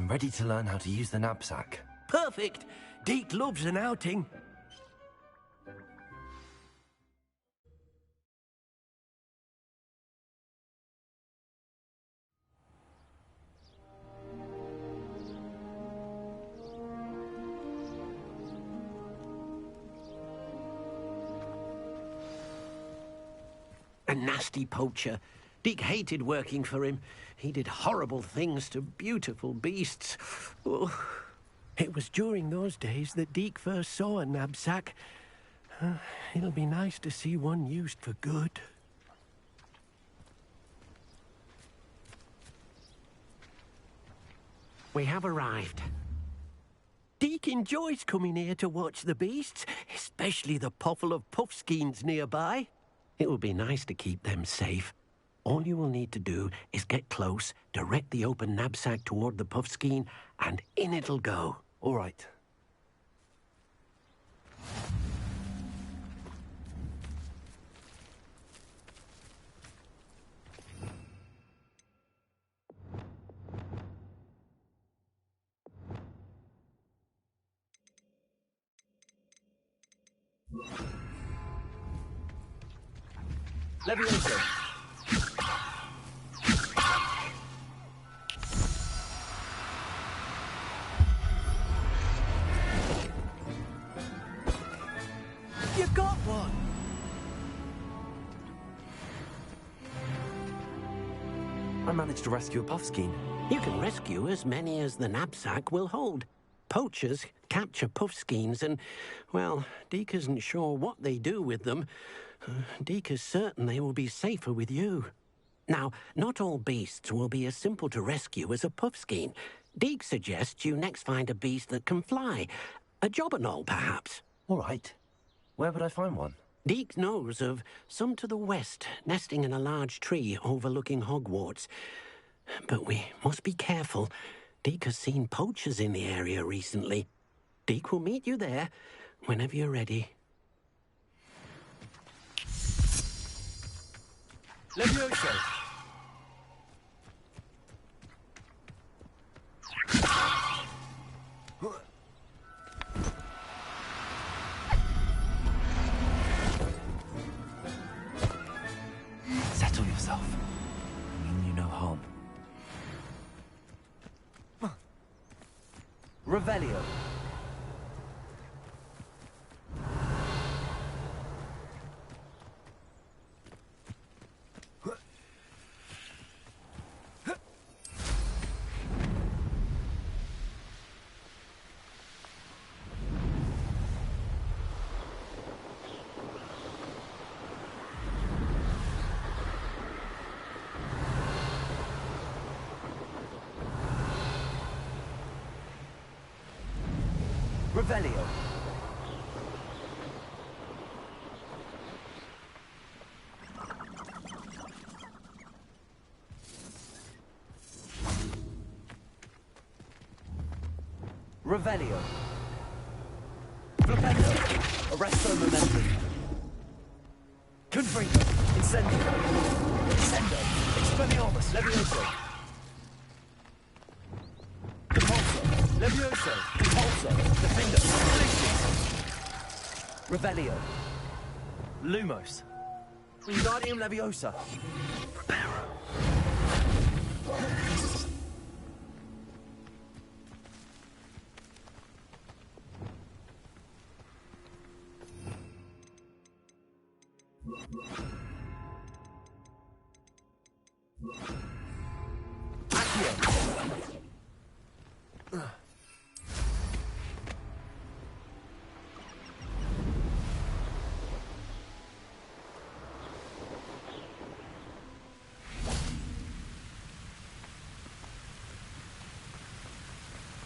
I'm ready to learn how to use the knapsack. Perfect! Deke loves an outing. A nasty poacher. Deke hated working for him. He did horrible things to beautiful beasts. Oh. It was during those days that Deke first saw a knapsack. It'll be nice to see one used for good. We have arrived. Deke enjoys coming here to watch the beasts, especially the potful of puffskeins nearby. It will be nice to keep them safe. All you will need to do is get close, direct the open knapsack toward the puffskein, and in it'll go. All right. Levioso. You got one! I managed to rescue a puffskein. You can rescue as many as the knapsack will hold. Poachers capture puffskeins and, well, Deke isn't sure what they do with them. Deke is certain they will be safer with you. Now, not all beasts will be as simple to rescue as a puffskein. Deke suggests you next find a beast that can fly. A jobberknoll, perhaps. All right. Where would I find one? Deke knows of some to the west, nesting in a large tree overlooking Hoodwarts. But we must be careful. Deke has seen poachers in the area recently. Deke will meet you there whenever you're ready. Levioso. Settle yourself. I mean you no harm. Revelio. Revelio. Revelio. Flipendo. Arresto momentum. Confringo. Incendio. Incendio. Expelliarmus. Levioso. Compulso. Levioso. Compulso. Defender. Revelio. Lumos. Wingardium Leviosa. Reparo.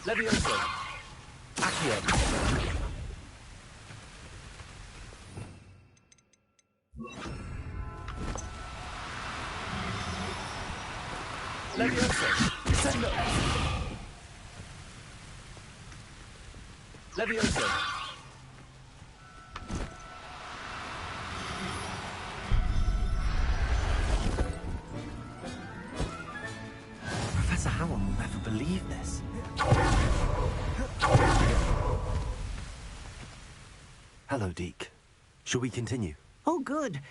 Levioso. Accio. Levioso. Sendo. Levioso. Professor Howell will never believe this. Hello, Deke. Shall we continue? Oh, good.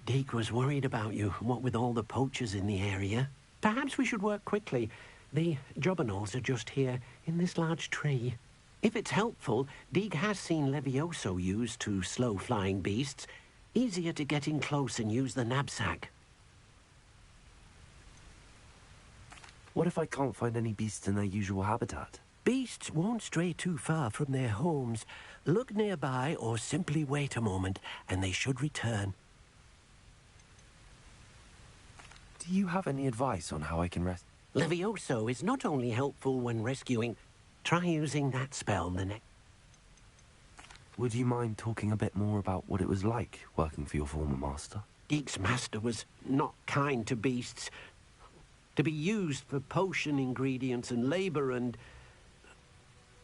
Deke was worried about you, what with all the poachers in the area. Perhaps we should work quickly. The jobberknolls are just here, in this large tree. If it's helpful, Deke has seen Levioso used to slow flying beasts. Easier to get in close and use the knapsack. What if I can't find any beasts in their usual habitat? Beasts won't stray too far from their homes. Look nearby or simply wait a moment, and they should return. Do you have any advice on how I can rest? Levioso is not only helpful when rescuing. Try using that spell the next. Would you mind talking a bit more about what it was like working for your former master? Deke's master was not kind to beasts. To be used for potion ingredients and labor and...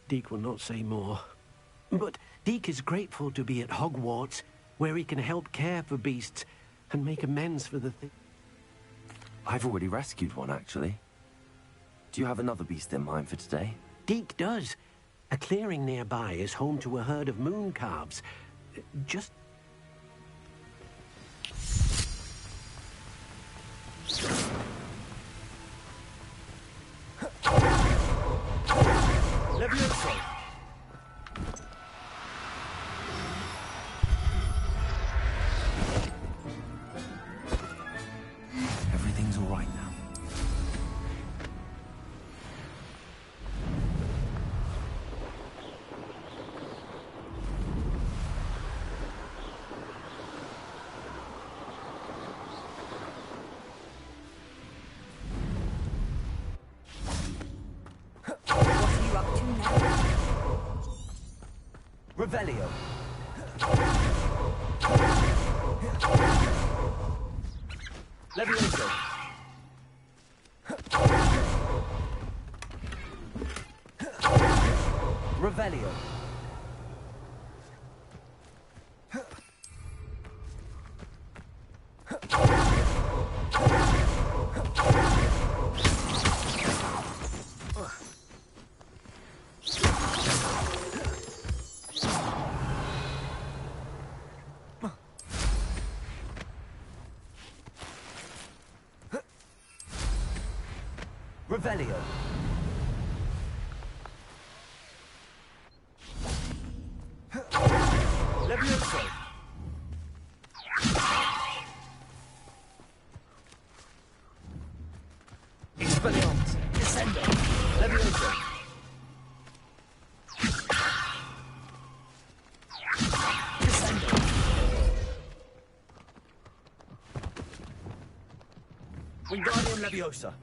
Deke will not say more. But Deke is grateful to be at Hogwarts, where he can help care for beasts and make amends for the thing. I've already rescued one, actually. Do you have another beast in mind for today? Deke does. A clearing nearby is home to a herd of moon calves. Just... Levioso! Everything's all right now. Revelio. Levioso. Revelio. Revelio. Levioso. Expelliarmus. Descendo. Levioso. Descendo. Wingardium Leviosa.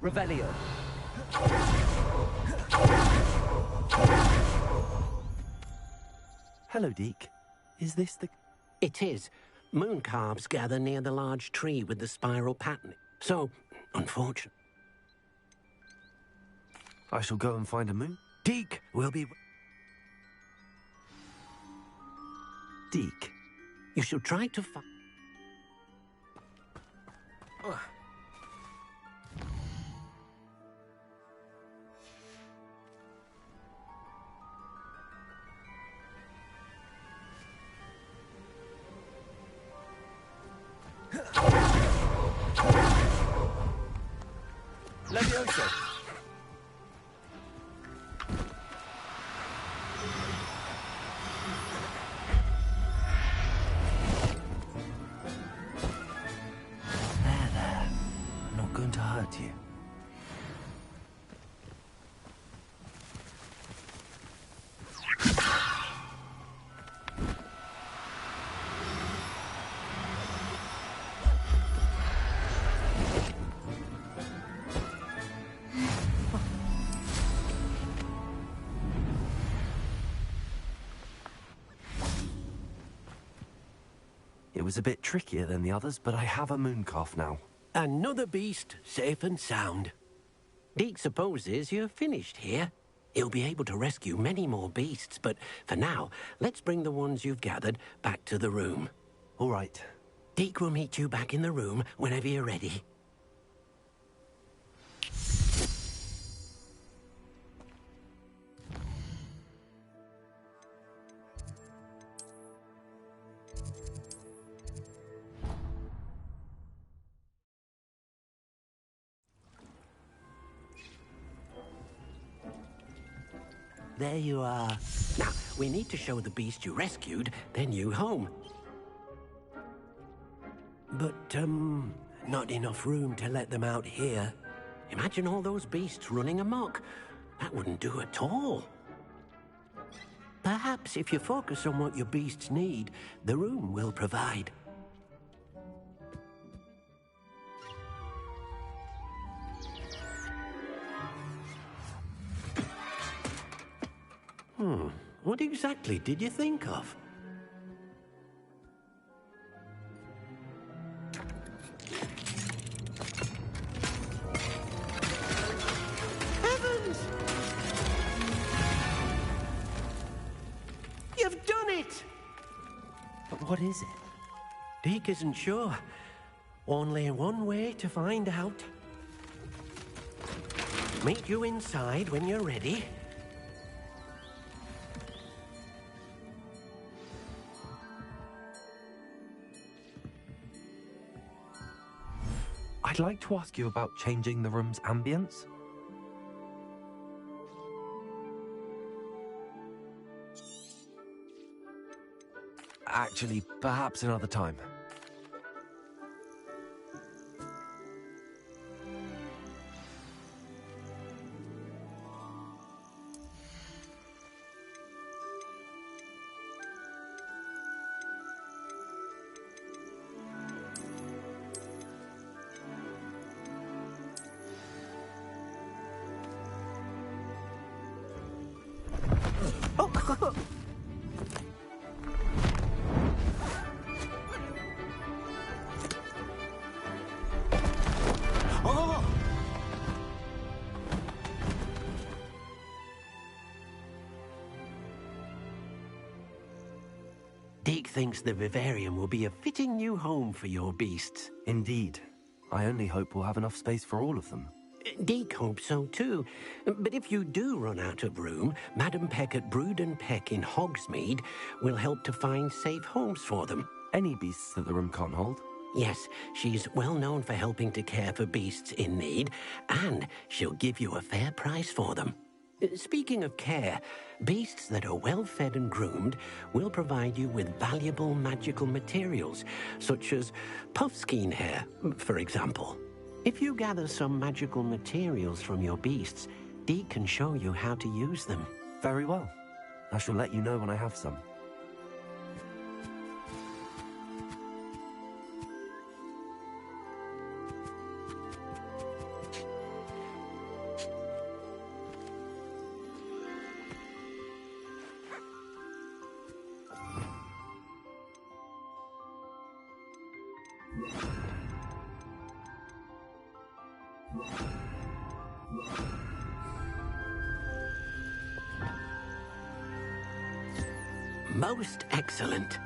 Revelio. Hello, Deke. Is this the... It is. Moon calves gather near the large tree with the spiral pattern. So, unfortunate. I shall go and find a moon? Deke will be... Deke. You should try to find... Levioso. There. I'm not going to hurt you. It was a bit trickier than the others, but I have a moon calf now. Another beast, safe and sound. Deke supposes you're finished here. He'll be able to rescue many more beasts, but for now, let's bring the ones you've gathered back to the room. All right. Deke will meet you back in the room whenever you're ready. There you are. Now, we need to show the beast you rescued their new home. But, not enough room to let them out here. Imagine all those beasts running amok. That wouldn't do at all. Perhaps if you focus on what your beasts need, the room will provide. What exactly did you think of? Heavens! You've done it! But what is it? Deke isn't sure. Only one way to find out. Meet you inside when you're ready. I'd like to ask you about changing the room's ambience. Actually, perhaps another time. Deke thinks the vivarium will be a fitting new home for your beasts. Indeed. I only hope we'll have enough space for all of them. Deke hopes so too. But if you do run out of room, Madam Peck at Brood and Peck in Hogsmeade will help to find safe homes for them. Any beasts that the room can't hold? Yes, she's well known for helping to care for beasts in need, and she'll give you a fair price for them. Speaking of care, beasts that are well fed and groomed will provide you with valuable magical materials, such as puffskein hair, for example. If you gather some magical materials from your beasts, Deke can show you how to use them. Very well. I shall let you know when I have some. Most excellent.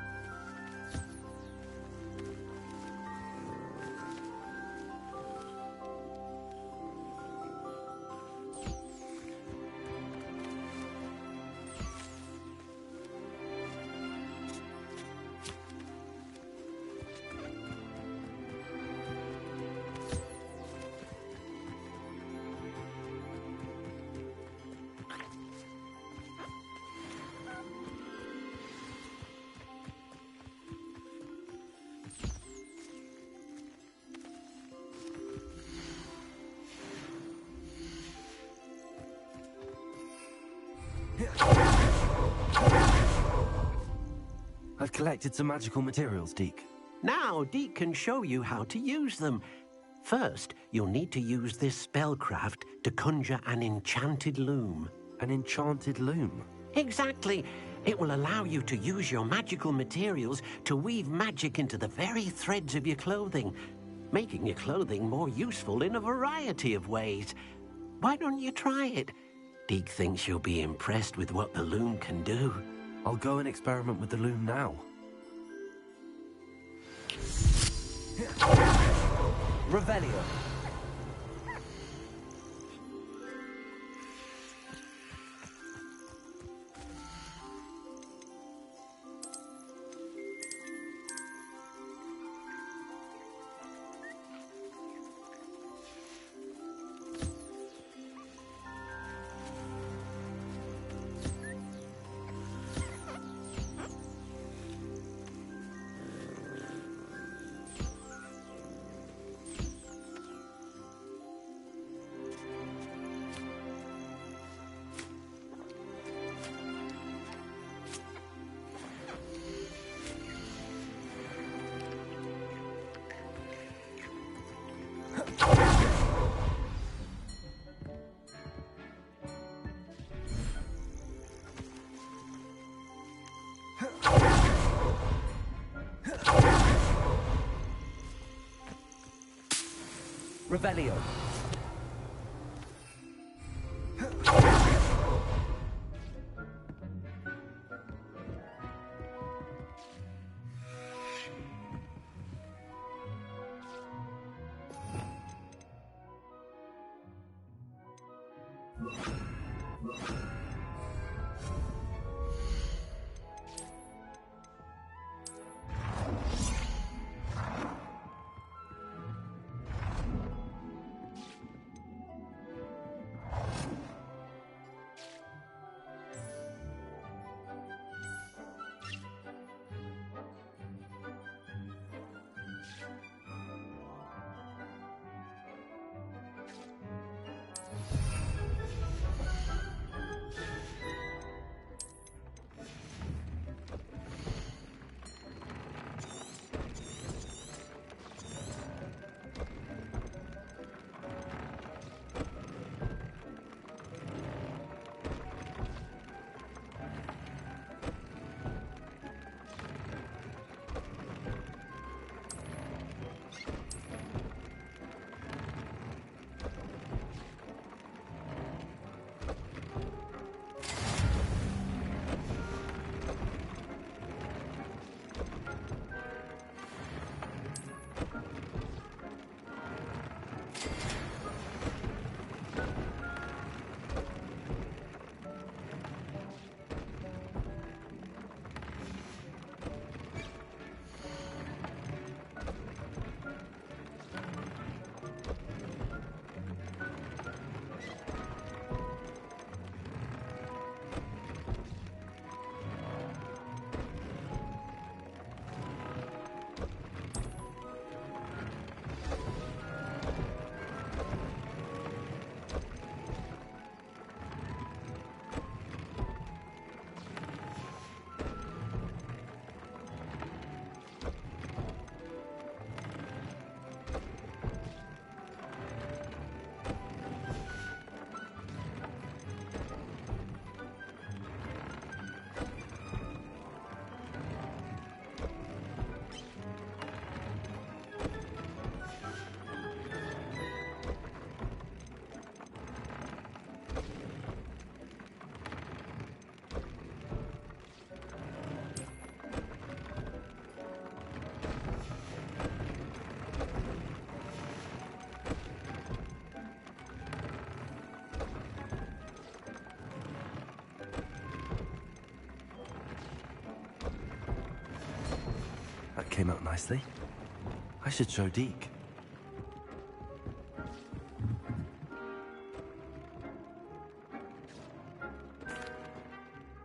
I've collected some magical materials, Deke. Now Deke can show you how to use them. First, you'll need to use this spellcraft to conjure an enchanted loom. An enchanted loom? Exactly. It will allow you to use your magical materials to weave magic into the very threads of your clothing, making your clothing more useful in a variety of ways. Why don't you try it? Deke thinks you'll be impressed with what the loom can do. I'll go and experiment with the loom now. Revelio. Revelio. That came out nicely. I should show Deke.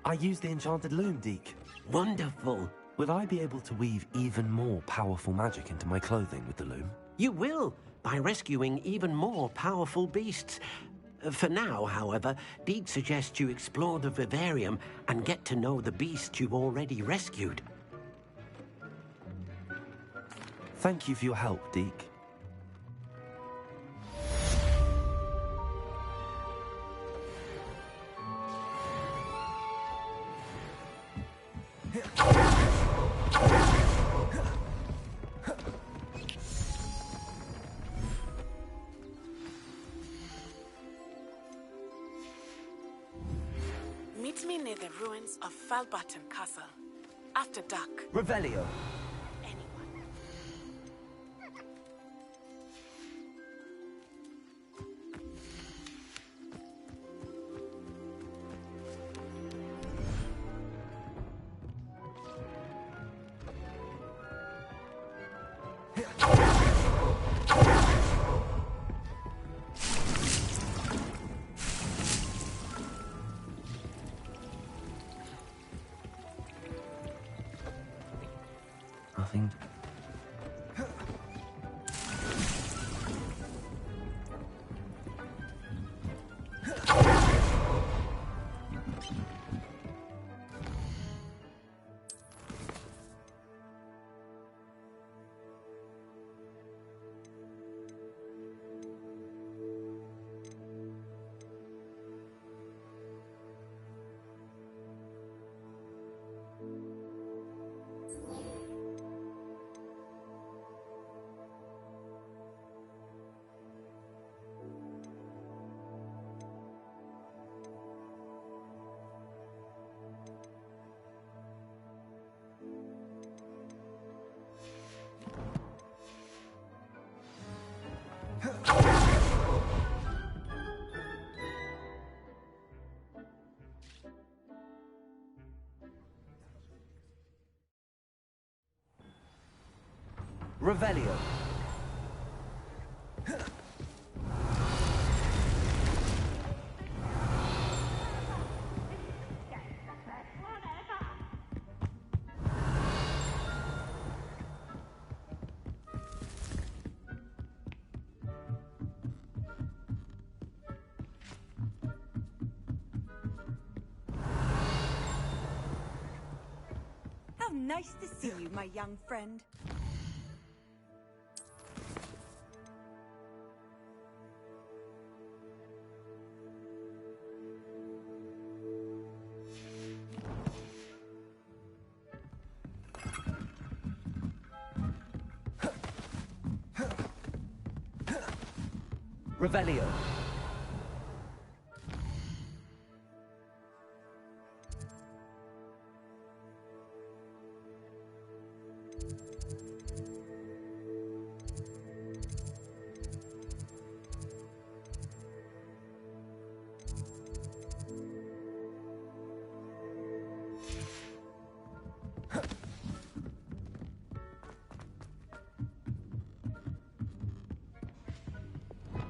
I used the enchanted loom, Deke. Wonderful. Will I be able to weave even more powerful magic into my clothing with the loom? You will, by rescuing even more powerful beasts. For now, however, Deke suggests you explore the vivarium and get to know the beasts you've already rescued. Thank you for your help, Deke. Meet me near the ruins of Falbaton Castle. After dark. Revelio. Anyone. something. Revelio. How nice to see you, my young friend. Revelio.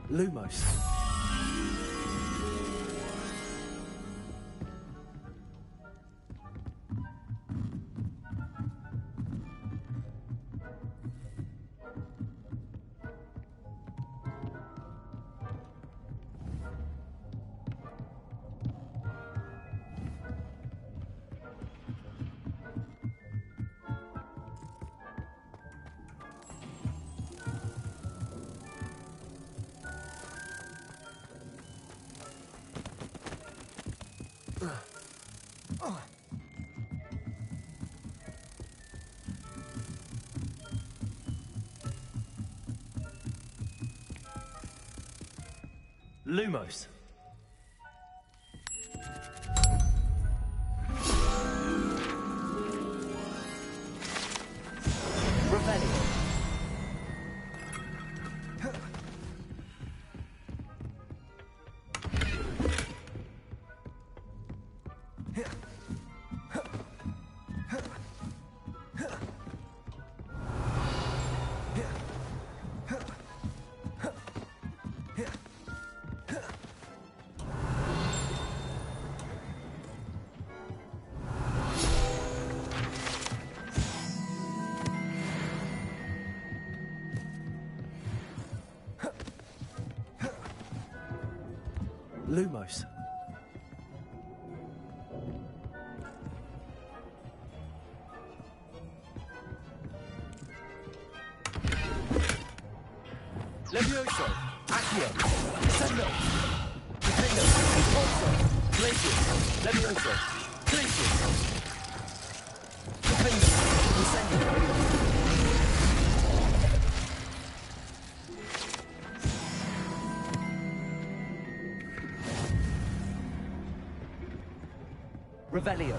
Lumos. Lumos. Revelio. Lumos. Levioso. Accio. Sendo. Defendo. Impulso. Glacius. Levioso. Glacius. Defendo. Descendo. Revelio.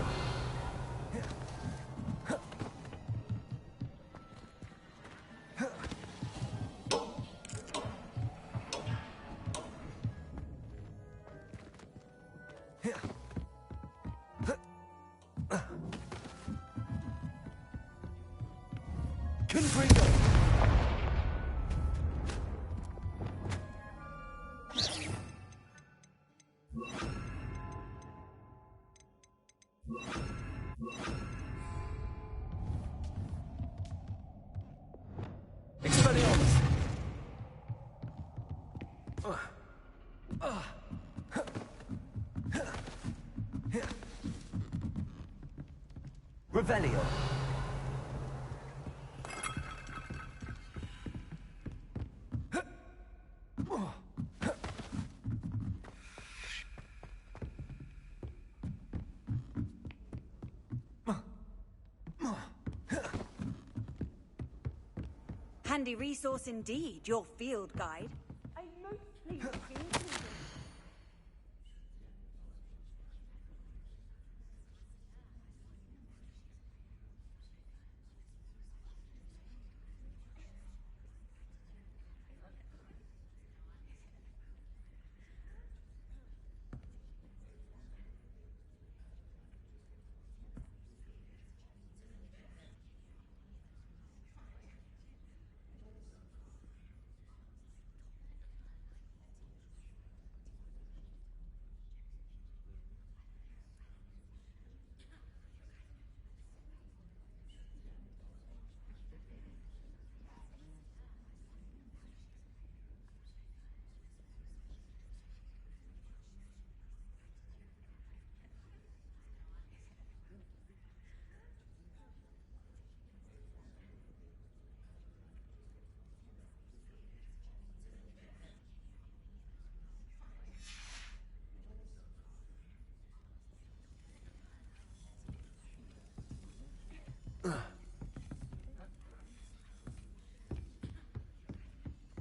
Confringo. Revelio. Handy resource indeed, your field guide. I'm most pleased to be included.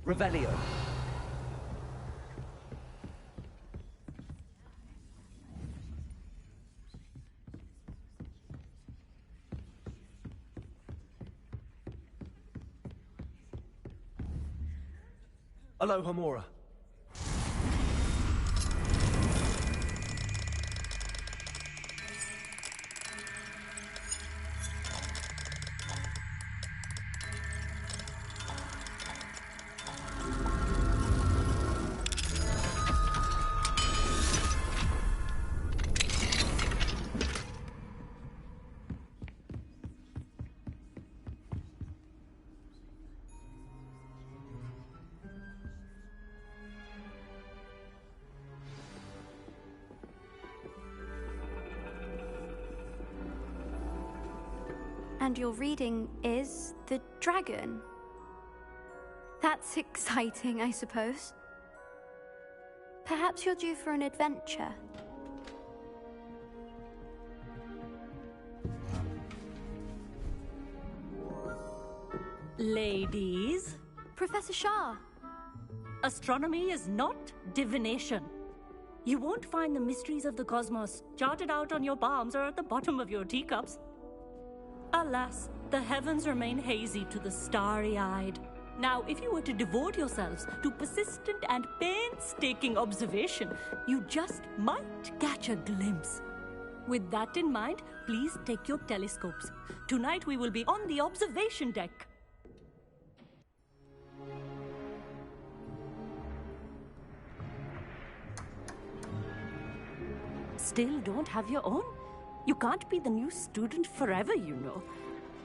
Revelio. Aloha Mora. And your reading is the dragon. That's exciting, I suppose. Perhaps you're due for an adventure. Ladies, Professor Shah. astronomy is not divination. You won't find the mysteries of the cosmos charted out on your palms or at the bottom of your teacups. Alas, the heavens remain hazy to the starry-eyed. Now, if you were to devote yourselves to persistent and painstaking observation, you just might catch a glimpse. With that in mind, please take your telescopes. Tonight we will be on the observation deck. Still don't have your own? You can't be the new student forever, you know.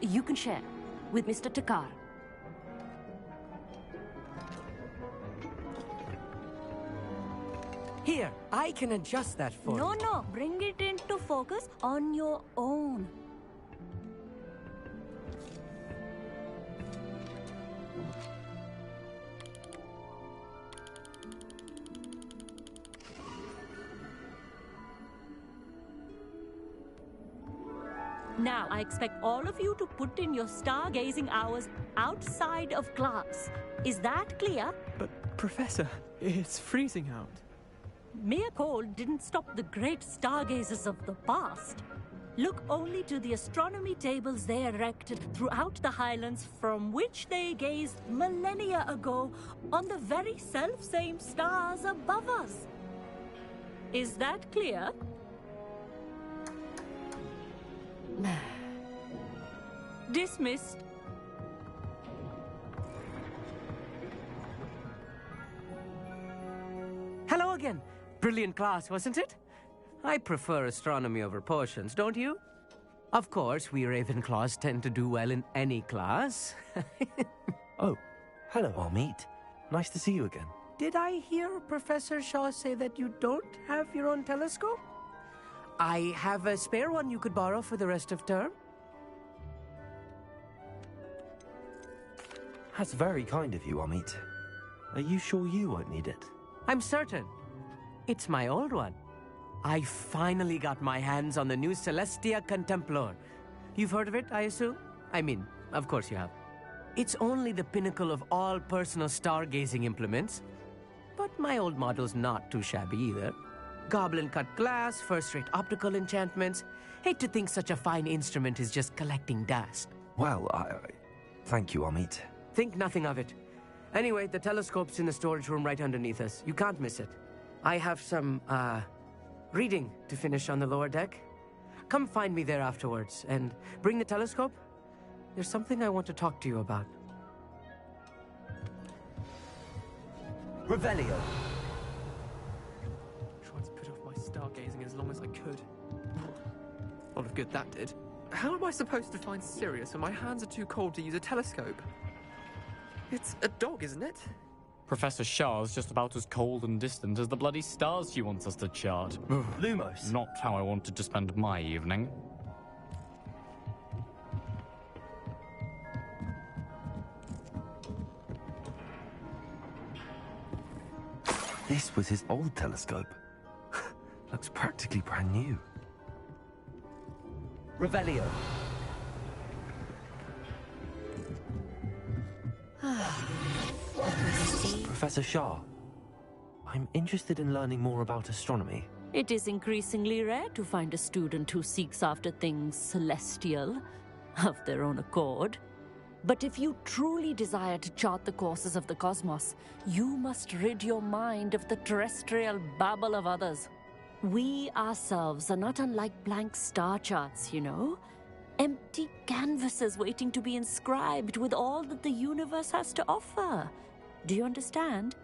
You can share with Mr. Takar. Here, I can adjust that for you. No, bring it into focus on your own. Now, I expect all of you to put in your stargazing hours outside of class. Is that clear? But, Professor, it's freezing out. Mere cold didn't stop the great stargazers of the past. Look only to the astronomy tables they erected throughout the highlands from which they gazed millennia ago on the very self-same stars above us. Is that clear? Dismissed. Hello again. Brilliant class, wasn't it? I prefer astronomy over potions, don't you? Of course, we Ravenclaws tend to do well in any class. Oh, hello, Almeet. Nice to see you again. did I hear Professor Shaw say that you don't have your own telescope? I have a spare one you could borrow for the rest of term. That's very kind of you, Amit. Are you sure you won't need it? I'm certain. It's my old one. I finally got my hands on the new Celestia Contemplor. You've heard of it, I assume? I mean, of course you have. It's only the pinnacle of all personal stargazing implements. But my old model's not too shabby either. Goblin-cut glass, first-rate optical enchantments. Hate to think such a fine instrument is just collecting dust. Well, thank you, Amit. Think nothing of it. Anyway, the telescope's in the storage room right underneath us. You can't miss it. I have some, reading to finish on the lower deck. Come find me there afterwards, and bring the telescope. There's something I want to talk to you about. Revelio! Tried to put off my stargazing as long as I could. A lot of good that did. How am I supposed to find Sirius when my hands are too cold to use a telescope? It's a dog, isn't it? Professor Shah's just about as cold and distant as the bloody stars she wants us to chart. Lumos! Not how I wanted to spend my evening. This was his old telescope. Looks practically brand new. Revelio! Professor Shah, I'm interested in learning more about astronomy. It is increasingly rare to find a student who seeks after things celestial, of their own accord. But if you truly desire to chart the courses of the cosmos, you must rid your mind of the terrestrial babble of others. We ourselves are not unlike blank star charts, you know? Empty canvases waiting to be inscribed with all that the universe has to offer. Do you understand?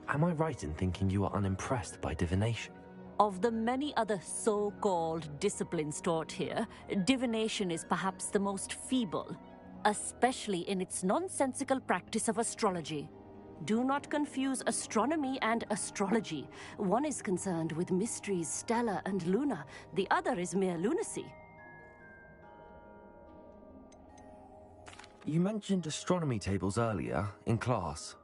Am I right in thinking you are unimpressed by divination? Of the many other so-called disciplines taught here, divination is perhaps the most feeble, especially in its nonsensical practice of astrology. Do not confuse astronomy and astrology. One is concerned with mysteries stellar and lunar, the other is mere lunacy. You mentioned astronomy tables earlier, in class.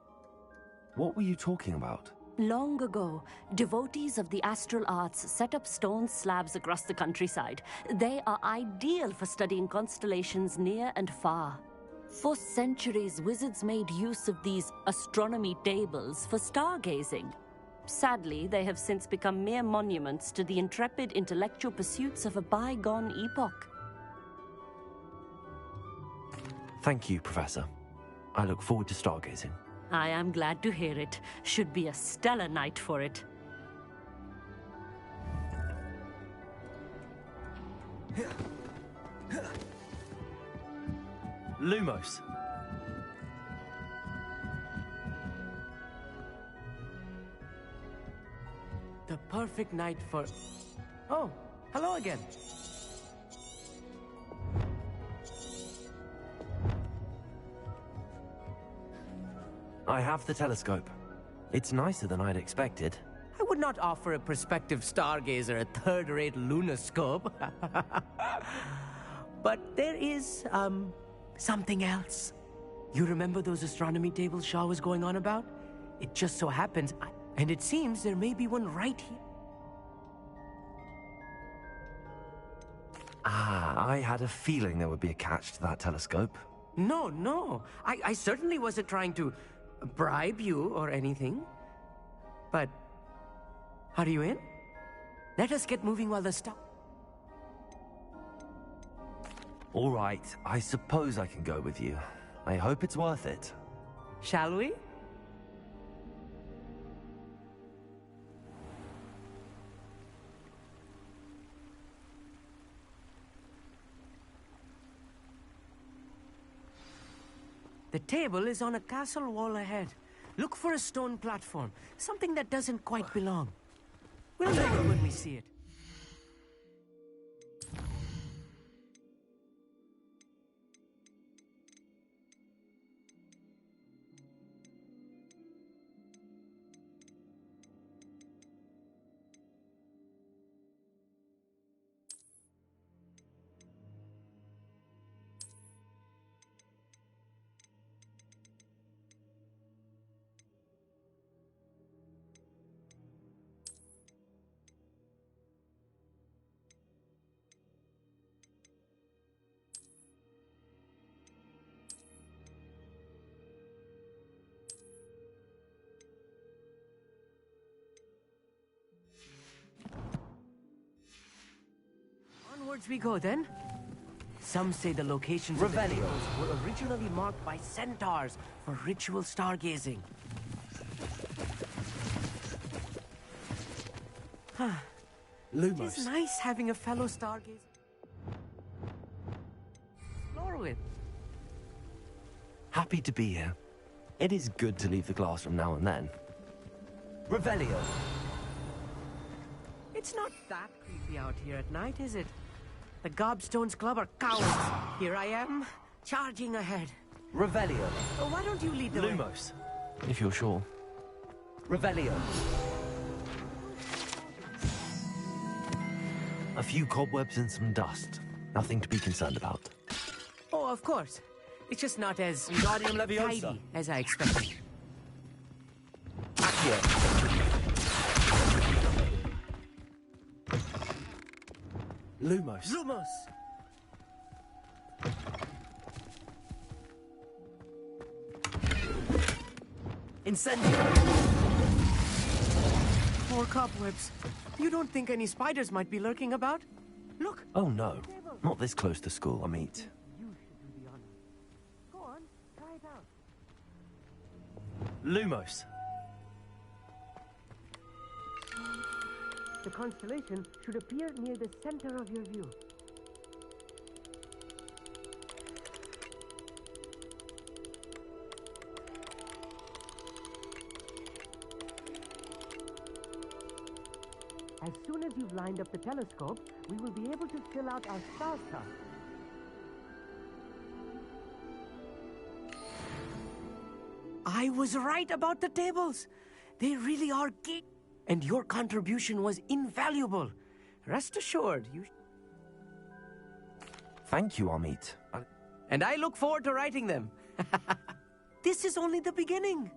What were you talking about? Long ago, devotees of the astral arts set up stone slabs across the countryside. They are ideal for studying constellations near and far. For centuries, wizards made use of these astronomy tables for stargazing. Sadly, they have since become mere monuments to the intrepid intellectual pursuits of a bygone epoch. Thank you, Professor. I look forward to stargazing. I am glad to hear it. Should be a stellar night for it. Lumos! The perfect night for... Oh, hello again. I have the telescope. It's nicer than I'd expected. I would not offer a prospective stargazer a third-rate lunoscope. But there is, something else. You remember those astronomy tables Shaw was going on about? It just so happens, and it seems there may be one right here. Ah, I had a feeling there would be a catch to that telescope. No. I certainly wasn't trying to bribe you or anything. But, are you in? Let us get moving while the stuff... All right, I suppose I can go with you. I hope it's worth it. Shall we? The table is on a castle wall ahead. Look for a stone platform, something that doesn't quite belong. We'll know it when we see it. Onwards we go then. Some say the locations of the Revelio. tables were originally marked by centaurs for ritual stargazing. It is nice having a fellow stargazer explore with. Happy to be here. It is good to leave the classroom now and then. Revelio. It's not that creepy out here at night, is it? The Gobstones Club are cowards. Here I am, charging ahead. Revelio. Oh, why don't you lead the way? Lumos. If you're sure. Revelio. A few cobwebs and some dust. Nothing to be concerned about. Oh, of course. It's just not as Wingardium Leviosa. tidy as I expected. Accio. Lumos. Lumos! Incendio. More cobwebs. You don't think any spiders might be lurking about? Look! Oh no. Not this close to school, I mean. You should do the honor. Go on, try it out. Lumos. The constellation should appear near the center of your view. As soon as you've lined up the telescope, we will be able to fill out our star chart. I was right about the tables. They really are geek. And your contribution was invaluable. Rest assured, you... Thank you, Amit. And I look forward to writing them. This is only the beginning.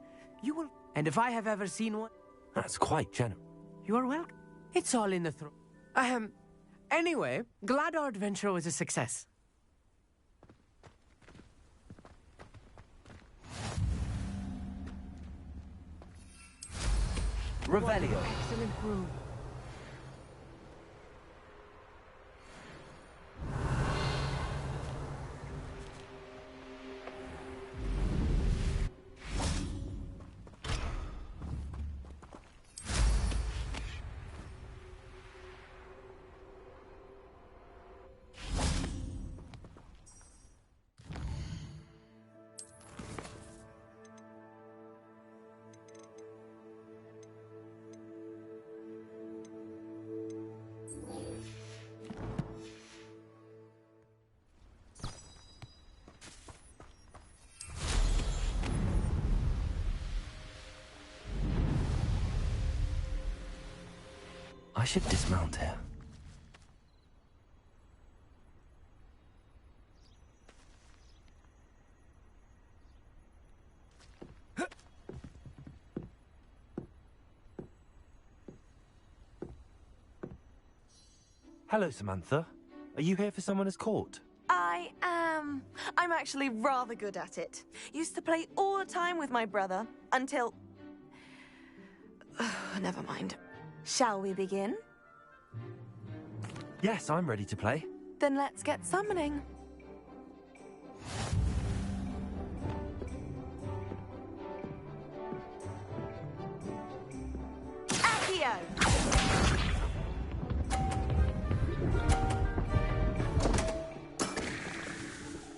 You will... And if I have ever seen one... That's quite generous. You are welcome. It's all in the throat. Anyway, glad our adventure was a success. Revelio. Excellent crew. I should dismount here. Hello, Samantha. Are you here for someone as court? I am. I'm actually rather good at it. Used to play all the time with my brother until... Never mind. Shall we begin? Yes, I'm ready to play. Then let's get summoning. Accio!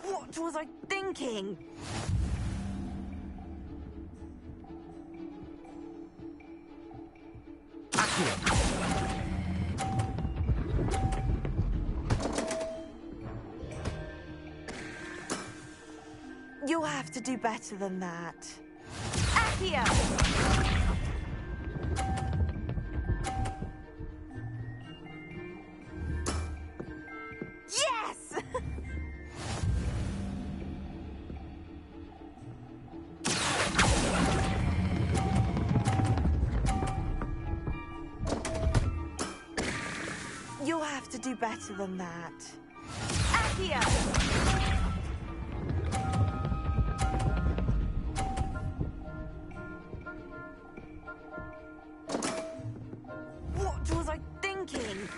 What was I thinking? You'll have to do better than that. Accio! Yes! You'll have to do better than that. Accio! What was I thinking?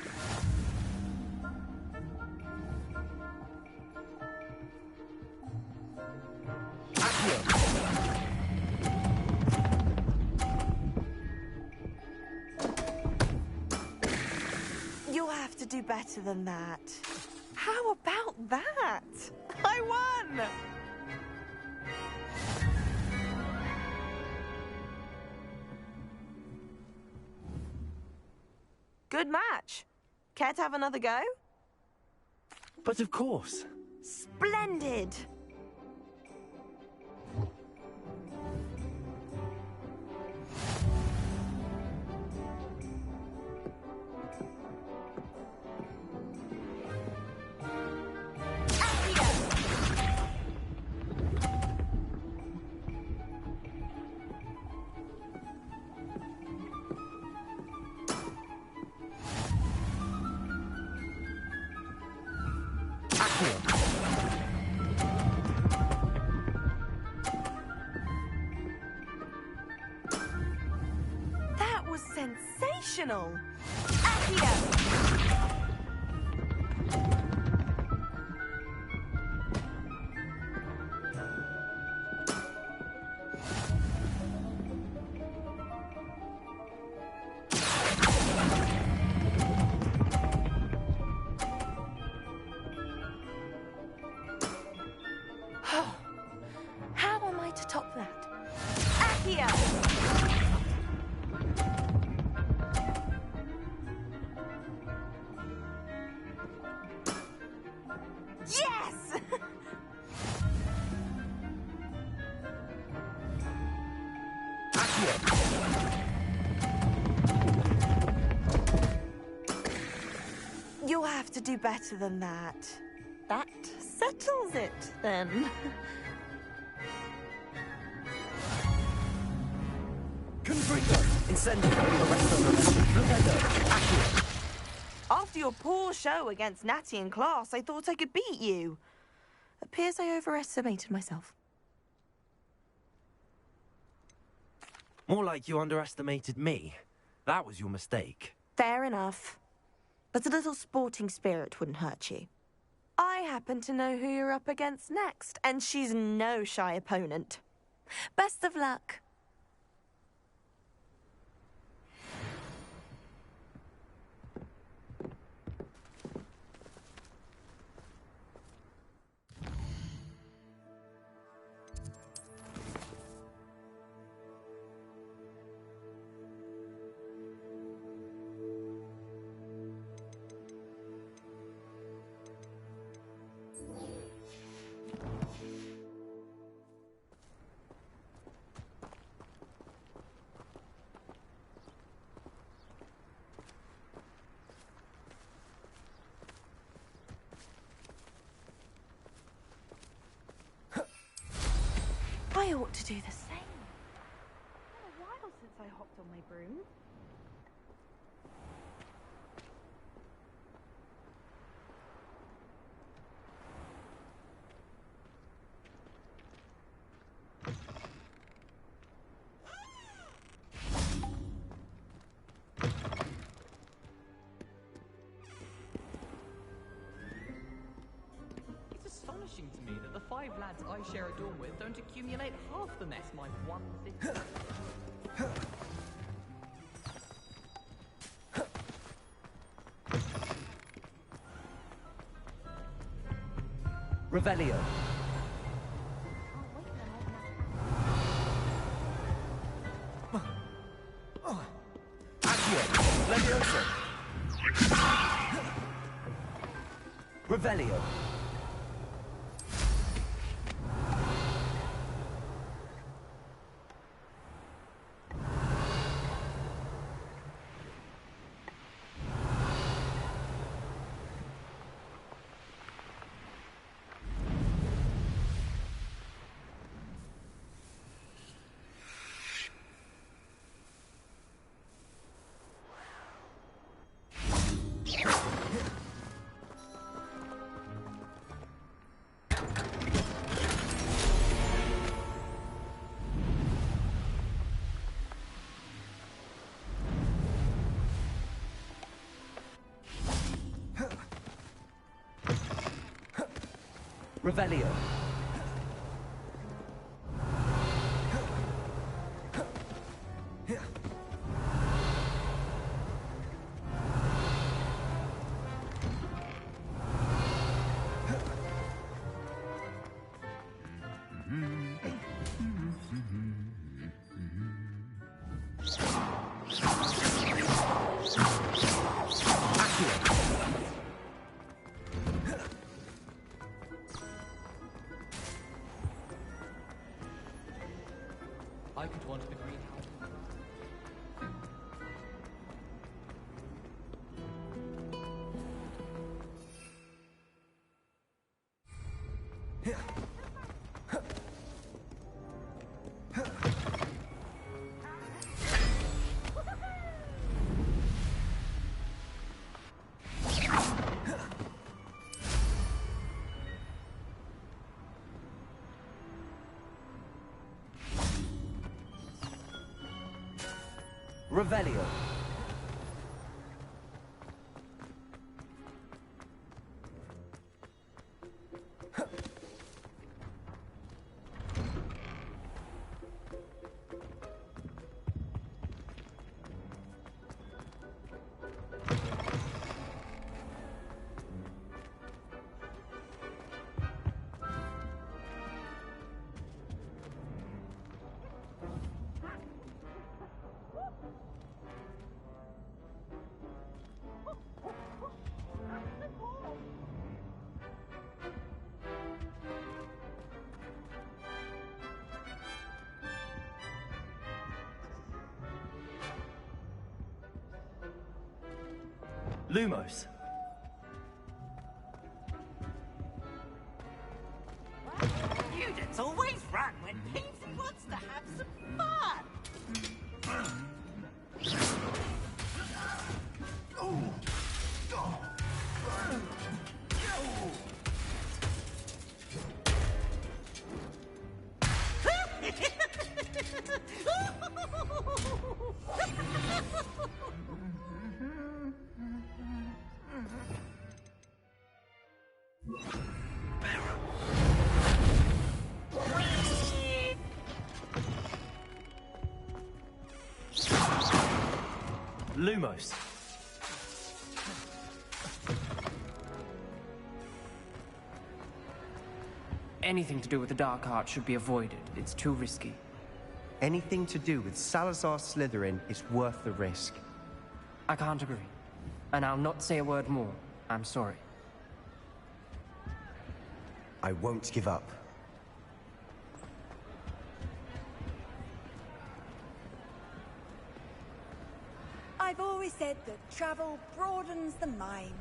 You'll have to do better than that. How about that? I won! Good match. Care to have another go? But of course. Splendid! That was sensational! Accio! How am I to top that? Accio! Yes! You'll have to do better than that. That settles it, then. After your poor show against Natty in class, I thought I could beat you. Appears I overestimated myself. More like you underestimated me. That was your mistake. Fair enough. But a little sporting spirit wouldn't hurt you. I happen to know who you're up against next, and she's no shy opponent. Best of luck. I ought to do the same. It's been a while since I hopped on my broom. It's astonishing to me that the 5 lads I share a dorm with don't accumulate half the mess my one sister. Revelio. Accio. Levioso. Revelio. Revelio. I could want the greenhouse. Revelio. Lumos. Students always run when Peavy wants to have some fun. Lumos. Anything to do with the dark arts should be avoided. It's too risky. Anything to do with Salazar Slytherin is worth the risk. I can't agree. And I'll not say a word more. I'm sorry. I won't give up. I've always said that travel broadens the mind.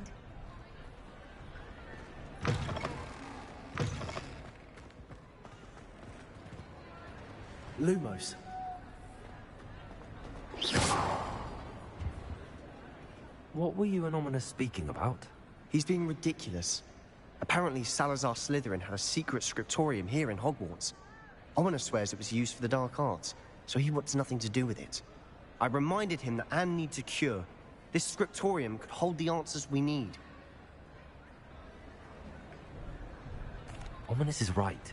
Lumos. What were you and Ominous speaking about? He's being ridiculous. Apparently Salazar Slytherin had a secret scriptorium here in Hogwarts. Ominous swears it was used for the dark arts, so he wants nothing to do with it. I reminded him that Anne needs a cure. This scriptorium could hold the answers we need. Ominous is right.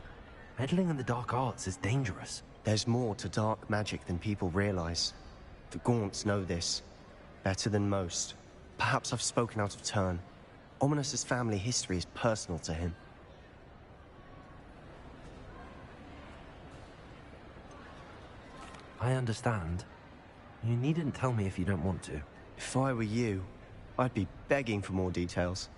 Meddling in the dark arts is dangerous. There's more to dark magic than people realize. The Gaunts know this. Better than most. Perhaps I've spoken out of turn. Ominous's family history is personal to him. I understand. You needn't tell me if you don't want to. If I were you, I'd be begging for more details.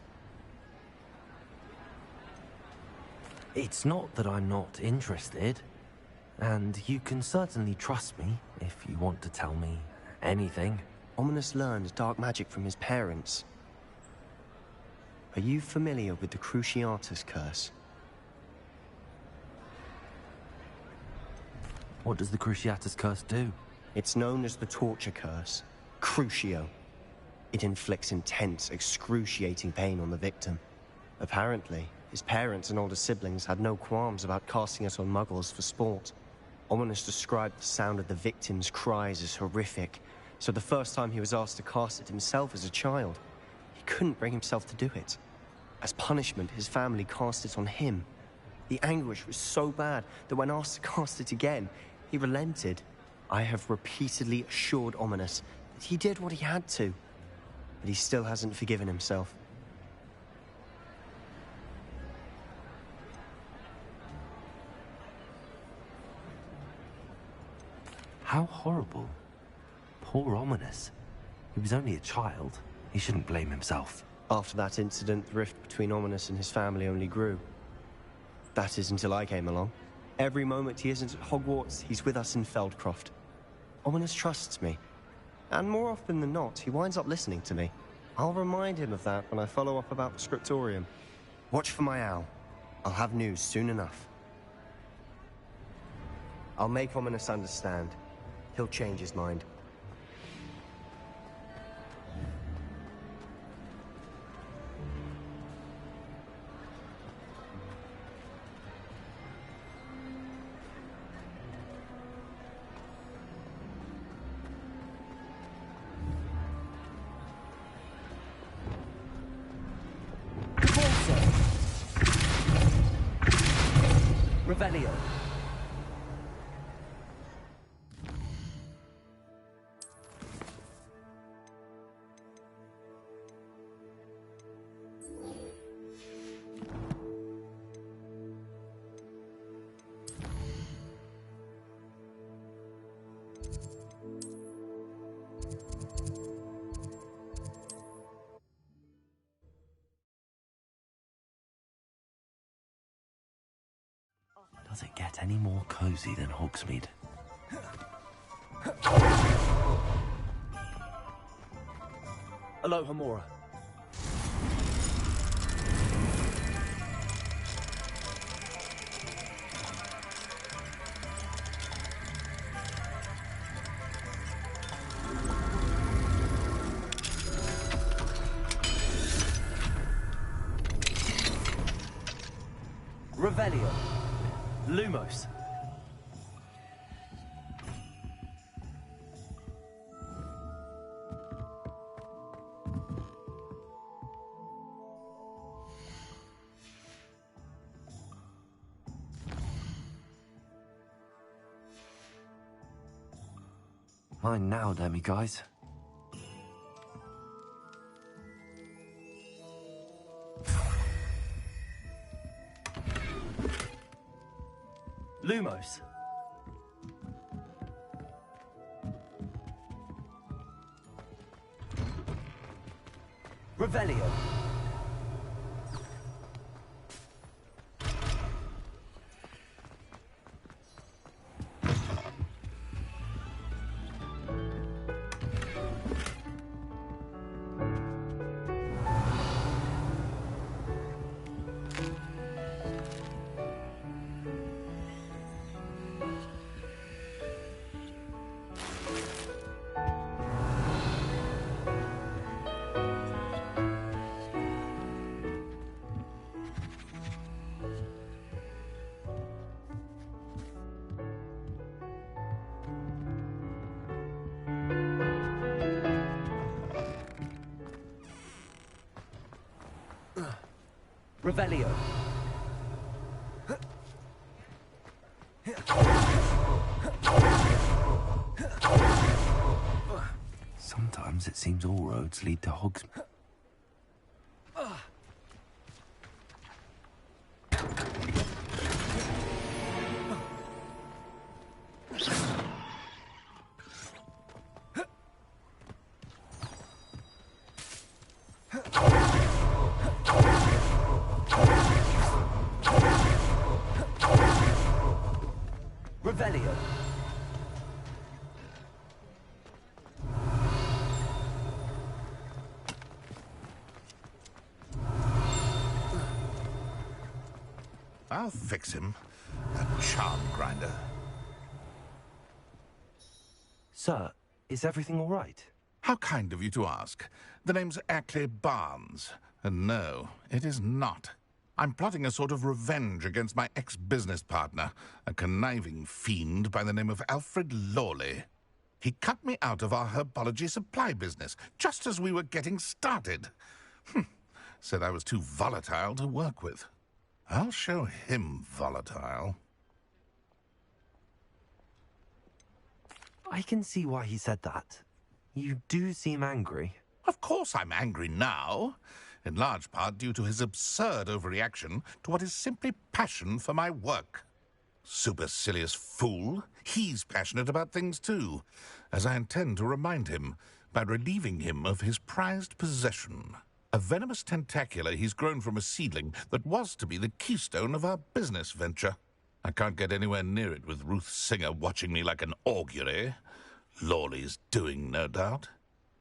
It's not that I'm not interested. And you can certainly trust me if you want to tell me anything. Ominous learned dark magic from his parents. Are you familiar with the Cruciatus curse? What does the Cruciatus curse do? It's known as the torture curse, Crucio. It inflicts intense, excruciating pain on the victim. Apparently, his parents and older siblings had no qualms about casting it on muggles for sport. Ominous described the sound of the victim's cries as horrific, so the first time he was asked to cast it himself as a child, he couldn't bring himself to do it. As punishment, his family cast it on him. The anguish was so bad that when asked to cast it again, he relented. I have repeatedly assured Ominous that he did what he had to, but he still hasn't forgiven himself. How horrible. Poor Ominous. He was only a child. He shouldn't blame himself. After that incident, the rift between Ominous and his family only grew. That is until I came along. Every moment he isn't at Hogwarts, he's with us in Feldcroft. Ominous trusts me. And more often than not, he winds up listening to me. I'll remind him of that when I follow up about the scriptorium. Watch for my owl. I'll have news soon enough. I'll make Ominous understand. He'll change his mind. Revelio. Does it get any more cozy than Hogsmeade? Aloha Mora. Revelio. Lumos. Mine now, Demi guys. Lumos. Revelio. Revelio. Sometimes it seems all roads lead to Hogsmeade. Revelio. I'll fix him. A charm grinder. Sir, is everything all right? How kind of you to ask. The name's Ackley Barnes. And no, it is not. I'm plotting a sort of revenge against my ex-business partner, a conniving fiend by the name of Alfred Lawley. He cut me out of our herbology supply business, just as we were getting started. Said I was too volatile to work with. I'll show him volatile. I can see why he said that. You do seem angry. Of course I'm angry now. In large part due to his absurd overreaction to what is simply passion for my work. Supercilious fool. He's passionate about things too, as I intend to remind him by relieving him of his prized possession. A venomous tentacula he's grown from a seedling that was to be the keystone of our business venture. I can't get anywhere near it with Ruth Singer watching me like an augury. Lawley's doing, no doubt.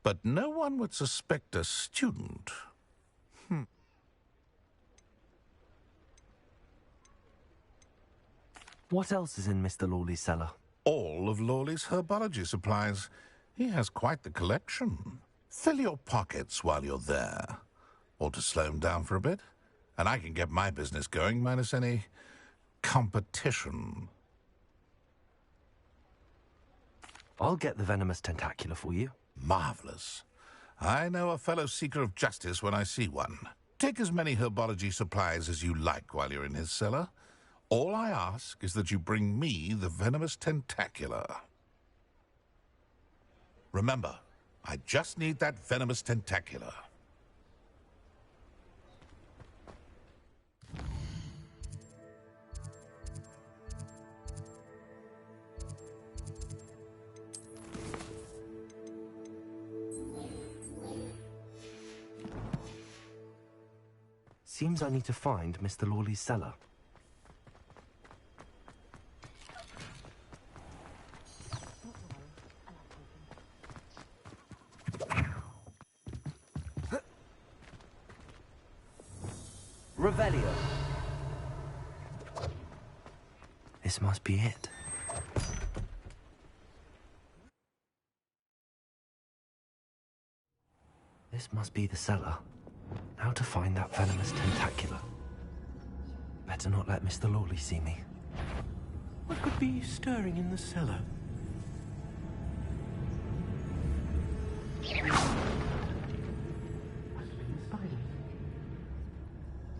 But no one would suspect a student. What else is in Mr. Lawley's cellar? All of Lawley's herbology supplies. He has quite the collection. Fill your pockets while you're there. Or to slow him down for a bit. And I can get my business going minus any competition. I'll get the venomous tentacula for you. Marvelous. I know a fellow seeker of justice when I see one. Take as many herbology supplies as you like while you're in his cellar. All I ask is that you bring me the venomous tentacula. Remember, I just need that venomous tentacula. Seems I need to find Mr. Lawley's cellar. Revelio. This must be it. This must be the cellar. How to find that venomous tentacula. Better not let Mr. Lawley see me. What could be stirring in the cellar?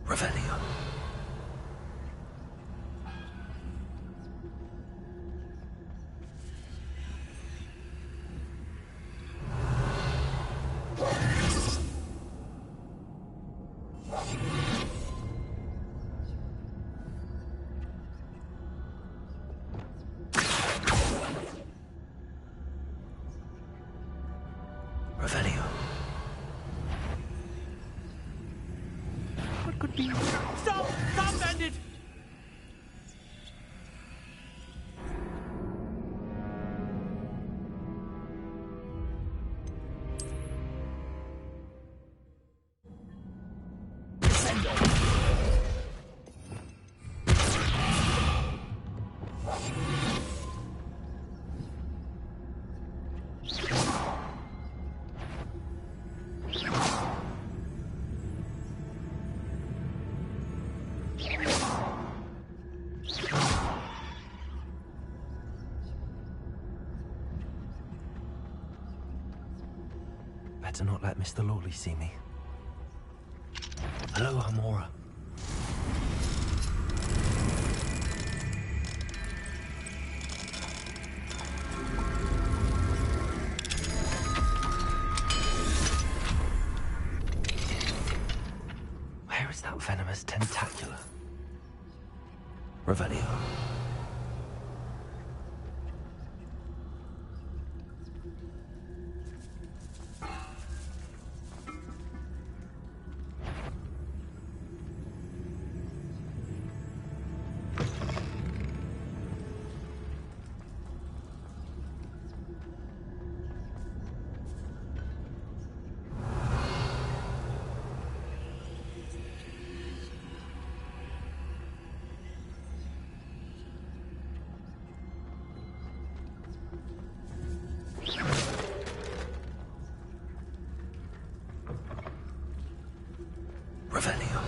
Revelio. Revelio. What could be... Stop! Stop, bandit! Better not let Mr. Lawley see me. Hello, Hamora. Where is that venomous tentacula? Revelio. Revelio.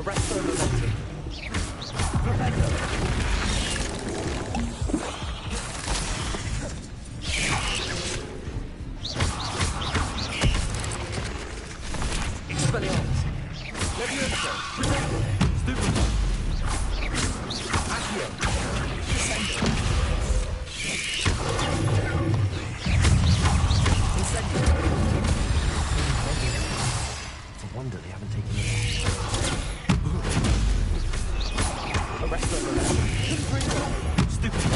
Arresto momentum. Propello. Expelliarmus. Levioso. Stupefy. Accio. Descendo. Incendio. It's a wonder they haven't taken it. Arresto momentum. Stupefy.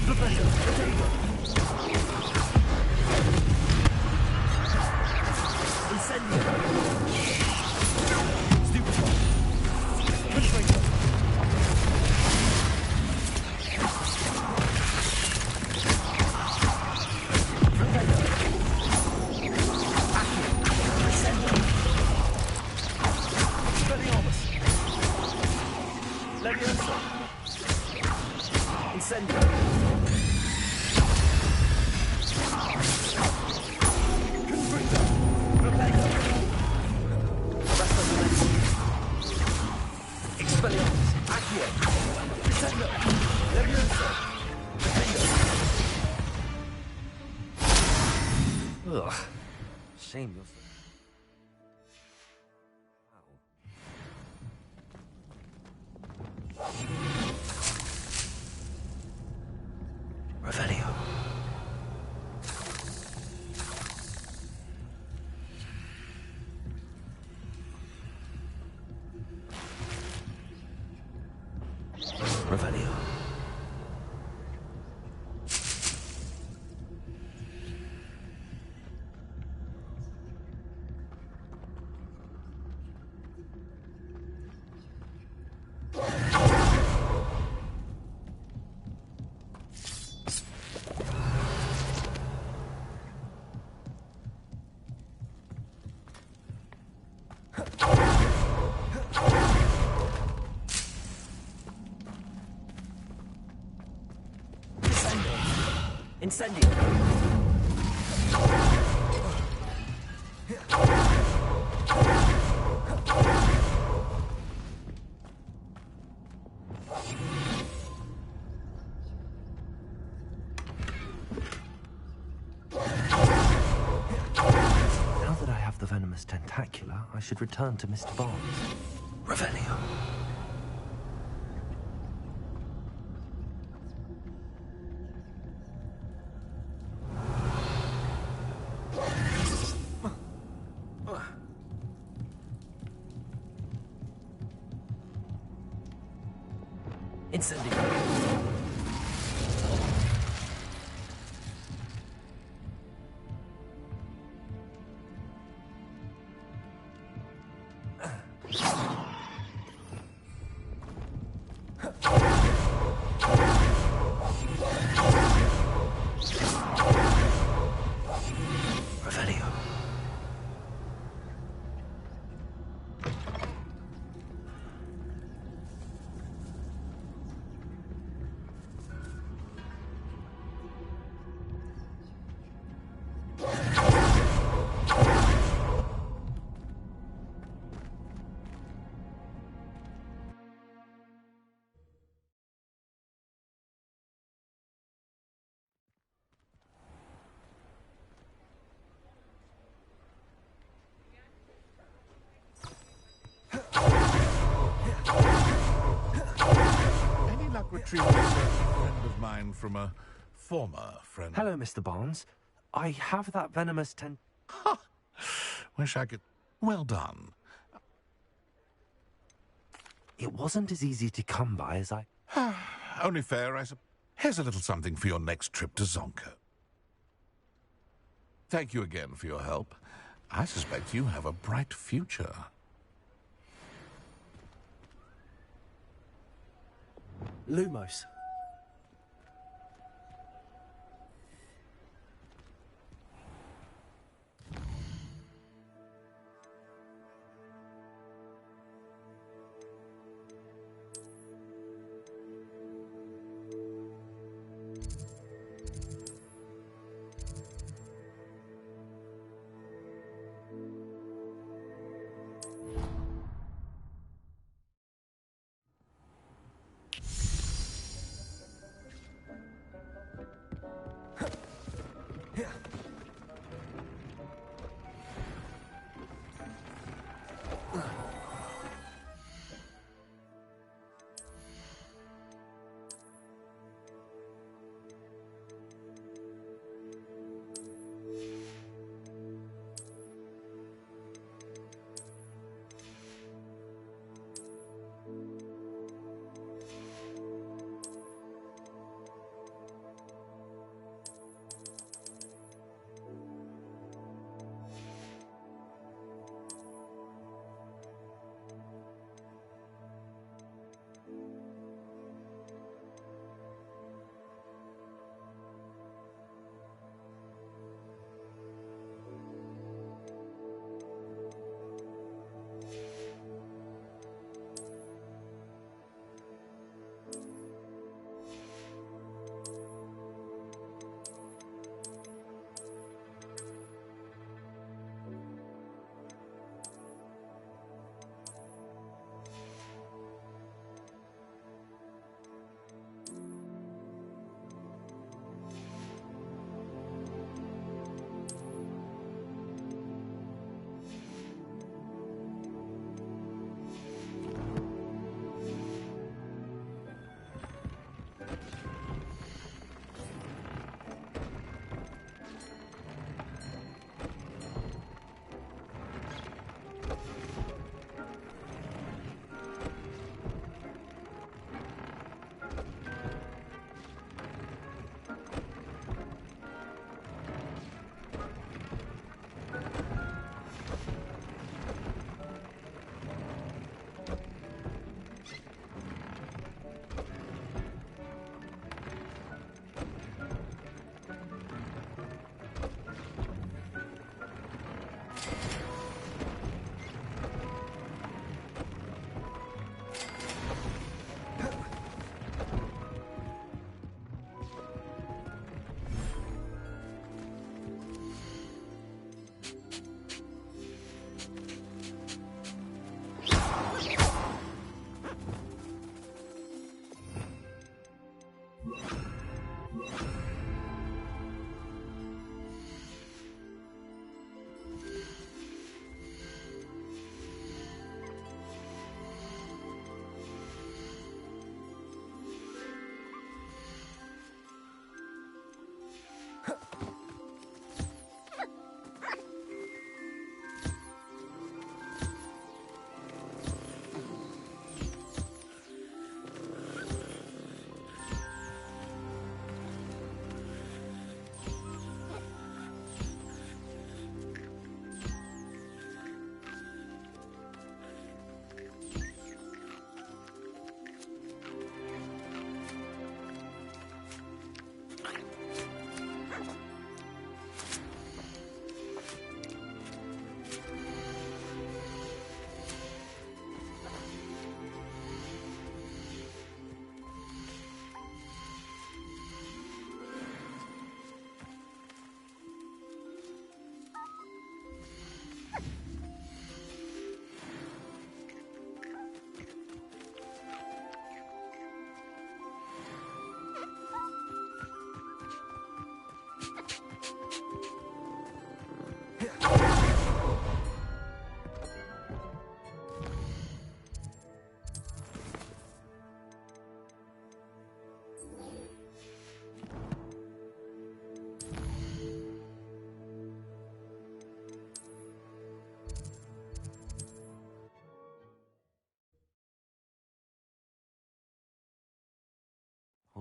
Propello. Potato. Incendio. Stupefy. Confringo. Propello. Accio. Descendo. Expelliarmus. Levioso. Incendio. Confringo. Propello. Arresto momentum. Expelliarmus. Accio. Descendo. Levioso. Defendo. Ugh. Shame you're so... Revelio. Revelio. Incendio. Now that I have the venomous tentacula, I should return to Mr. Barnes. Revelio. Incendio. Revelio. Any luck retrieving a friend of mine from a former friend? Hello, Mr. Barnes. I have that venomous Wish I could... Well done. It wasn't as easy to come by as I... Only fair, I suppose. Here's a little something for your next trip to Zonka. Thank you again for your help. I suspect you have a bright future. Lumos.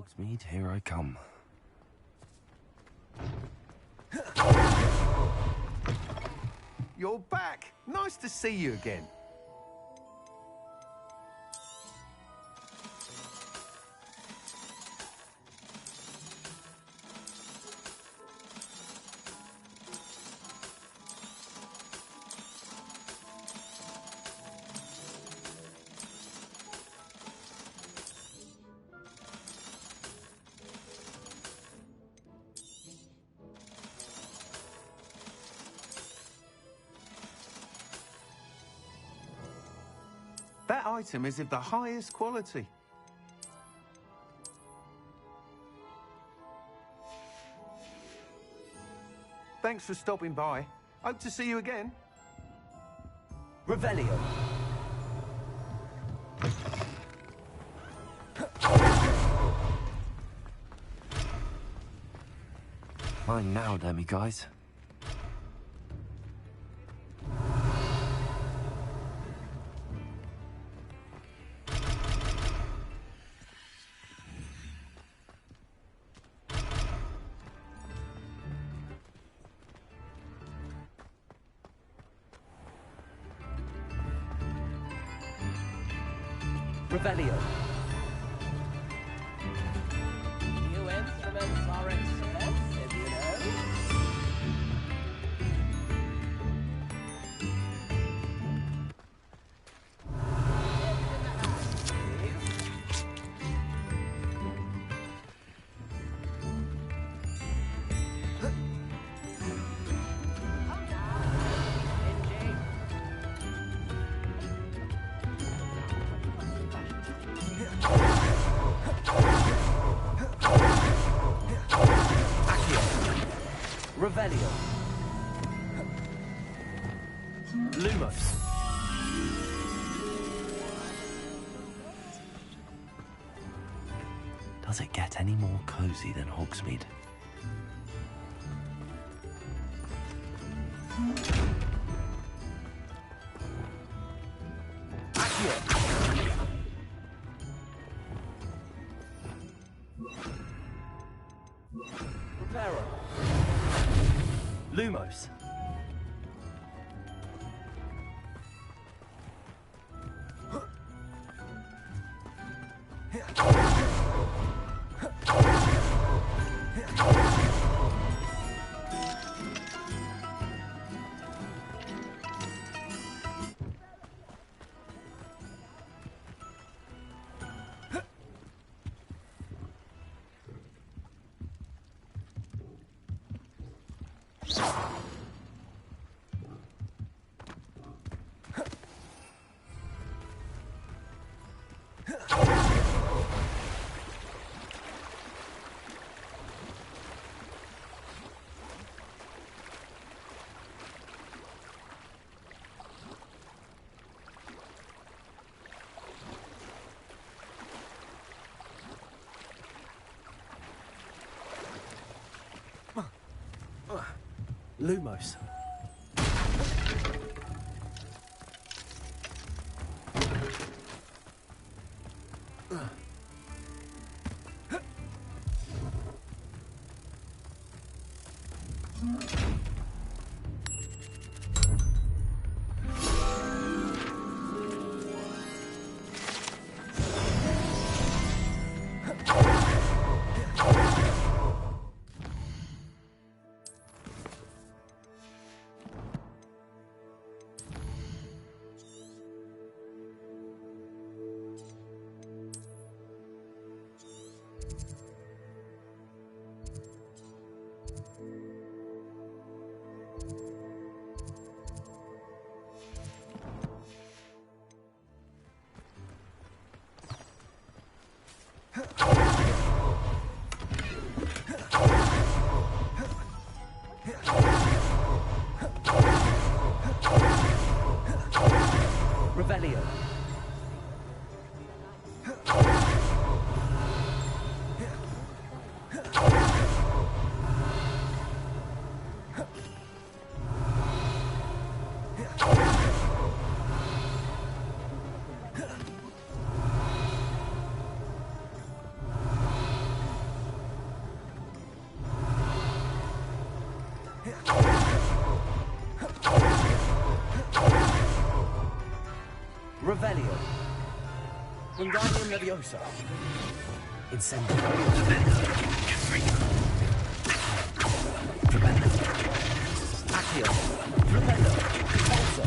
Hogsmeade, here I come. You're back! Nice to see you again. That item is of the highest quality. Thanks for stopping by. Hope to see you again. Revelio. Mine now, guys. Revelio. New instruments are expensive, you know. Revelio. Lumos. Does it get any more cozy than Hogsmeade? Reparo. Lumos. Lumos. Wingardium Leviosa. Incendio. Accio. Rependo. Pulso.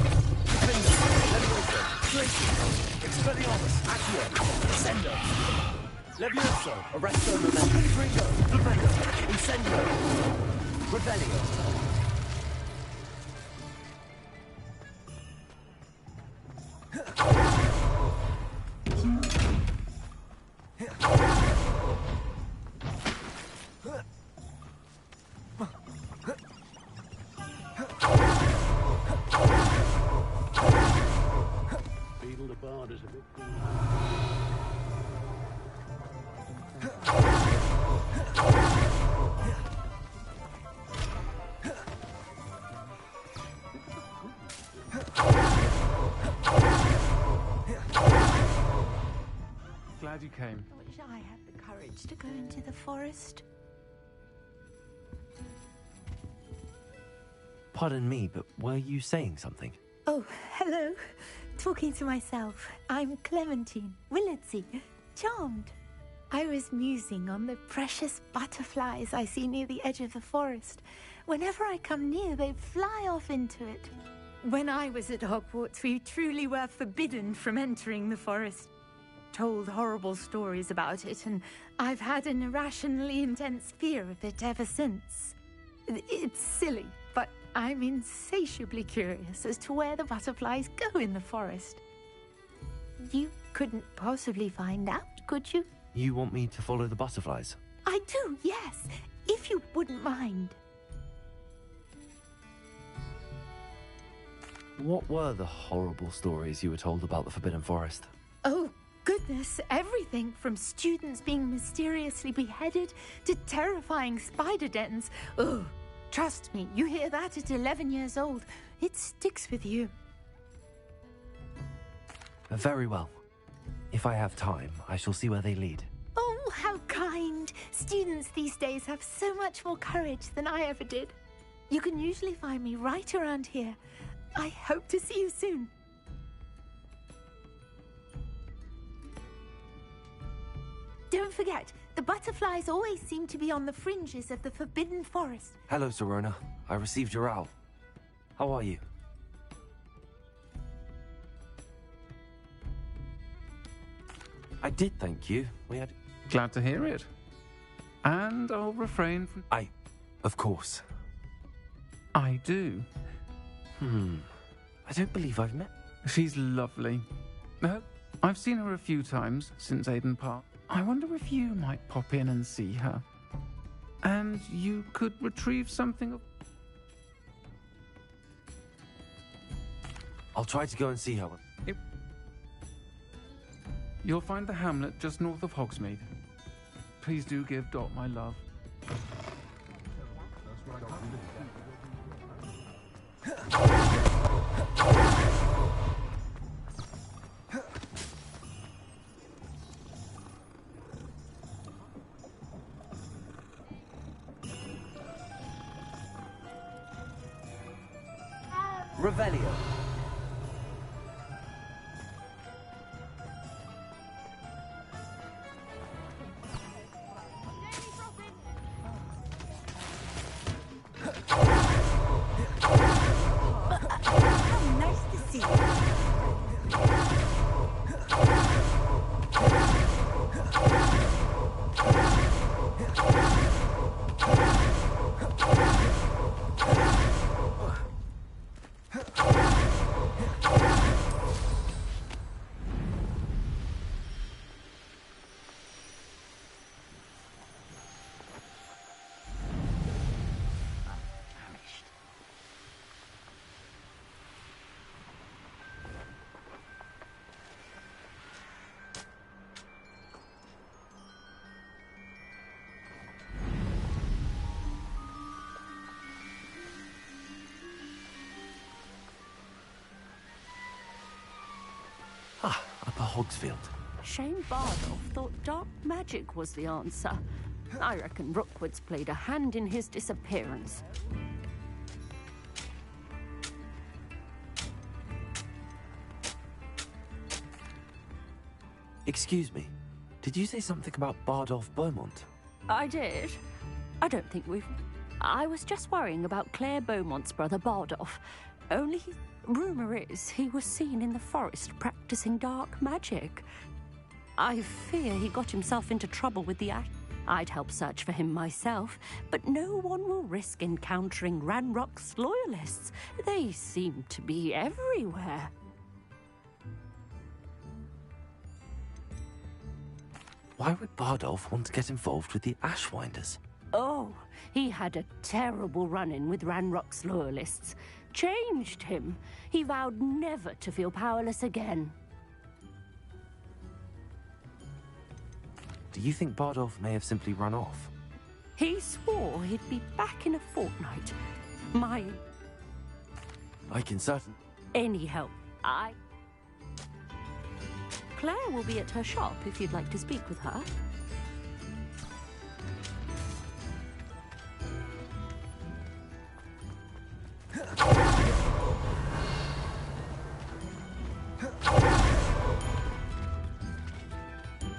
Finger. Leviosa. Tracy. Expelliarmus. Accio. Ascendo. Levioso. Arresto Momentum. Frigo. Rependo. Incendio. Revelio. Glad you came. I wish I had the courage to go into the forest. Pardon me, but were you saying something? Oh, hello. Talking to myself. I'm Clementine Willardsey. Charmed. I was musing on the precious butterflies I see near the edge of the forest. Whenever I come near, they fly off into it. When I was at Hogwarts, we truly were forbidden from entering the forest. Told horrible stories about it, and I've had an irrationally intense fear of it ever since. It's silly, but I'm insatiably curious as to where the butterflies go in the forest. You couldn't possibly find out, could you? You want me to follow the butterflies? I do, yes, if you wouldn't mind. What were the horrible stories you were told about the Forbidden Forest? Oh, goodness, everything from students being mysteriously beheaded to terrifying spider dens. Oh, trust me, you hear that at 11 years old, it sticks with you. Very well. If I have time, I shall see where they lead. Oh, how kind. Students these days have so much more courage than I ever did. You can usually find me right around here. I hope to see you soon. Don't forget, the butterflies always seem to be on the fringes of the Forbidden Forest. Hello, Sirona. I received your owl. How are you? I did, thank you. We had... Glad to hear it. And I'll refrain from... Of course. I do. I don't believe I've met... She's lovely. I've seen her a few times since Aiden Park. I wonder if you might pop in and see her. And you could retrieve something of... I'll try to go and see her. You'll find the hamlet just north of Hogsmeade. Please do give Dot my love. Revelio. Nice to see you. Upper Hogsfield. Shane Bardolph thought dark magic was the answer. I reckon Rookwood's played a hand in his disappearance. Excuse me. Did you say something about Bardolph Beaumont? I did. I don't think we've... I was just worrying about Claire Beaumont's brother Bardolph. Only, rumour is, he was seen in the forest practicing dark magic. I fear he got himself into trouble with the Ash. I'd help search for him myself, but no one will risk encountering Ranrock's loyalists. They seem to be everywhere. Why would Bardolph want to get involved with the Ashwinders? Oh, he had a terrible run-in with Ranrock's loyalists. Changed him. He vowed never to feel powerless again. Do you think Bardolph may have simply run off? He swore he'd be back in a fortnight. I can certain... Any help. Claire will be at her shop if you'd like to speak with her.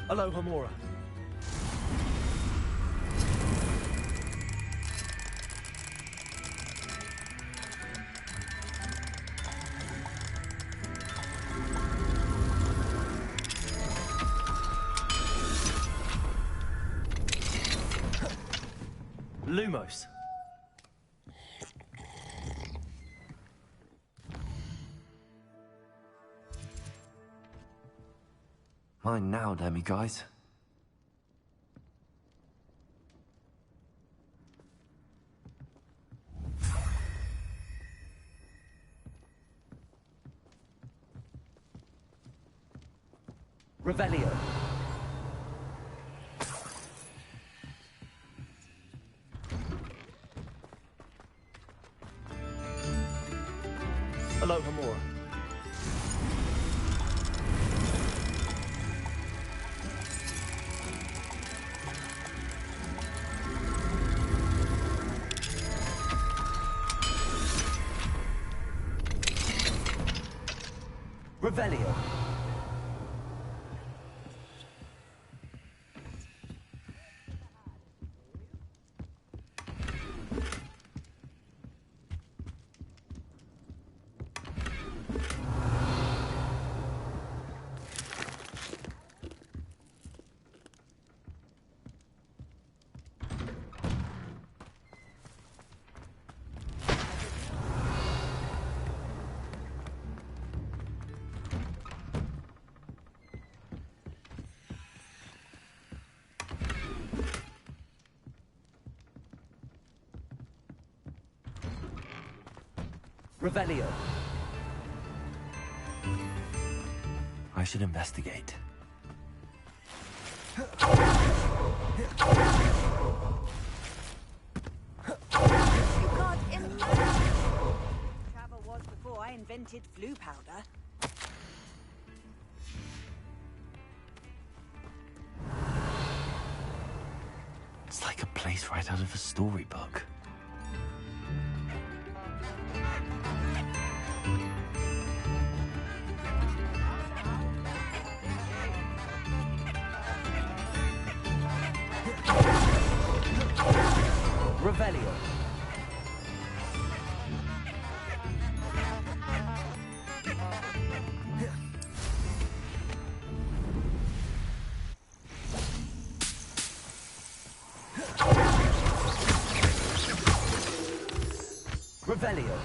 Hello, Hamura. Lumos. Mine now, Demi, guys. Revelio. Hello, Hamura. Revelio. Revelio. I should investigate. You can't imagine travel was before I invented flu powder. It's like a place right out of a storybook. Revelio. Revelio.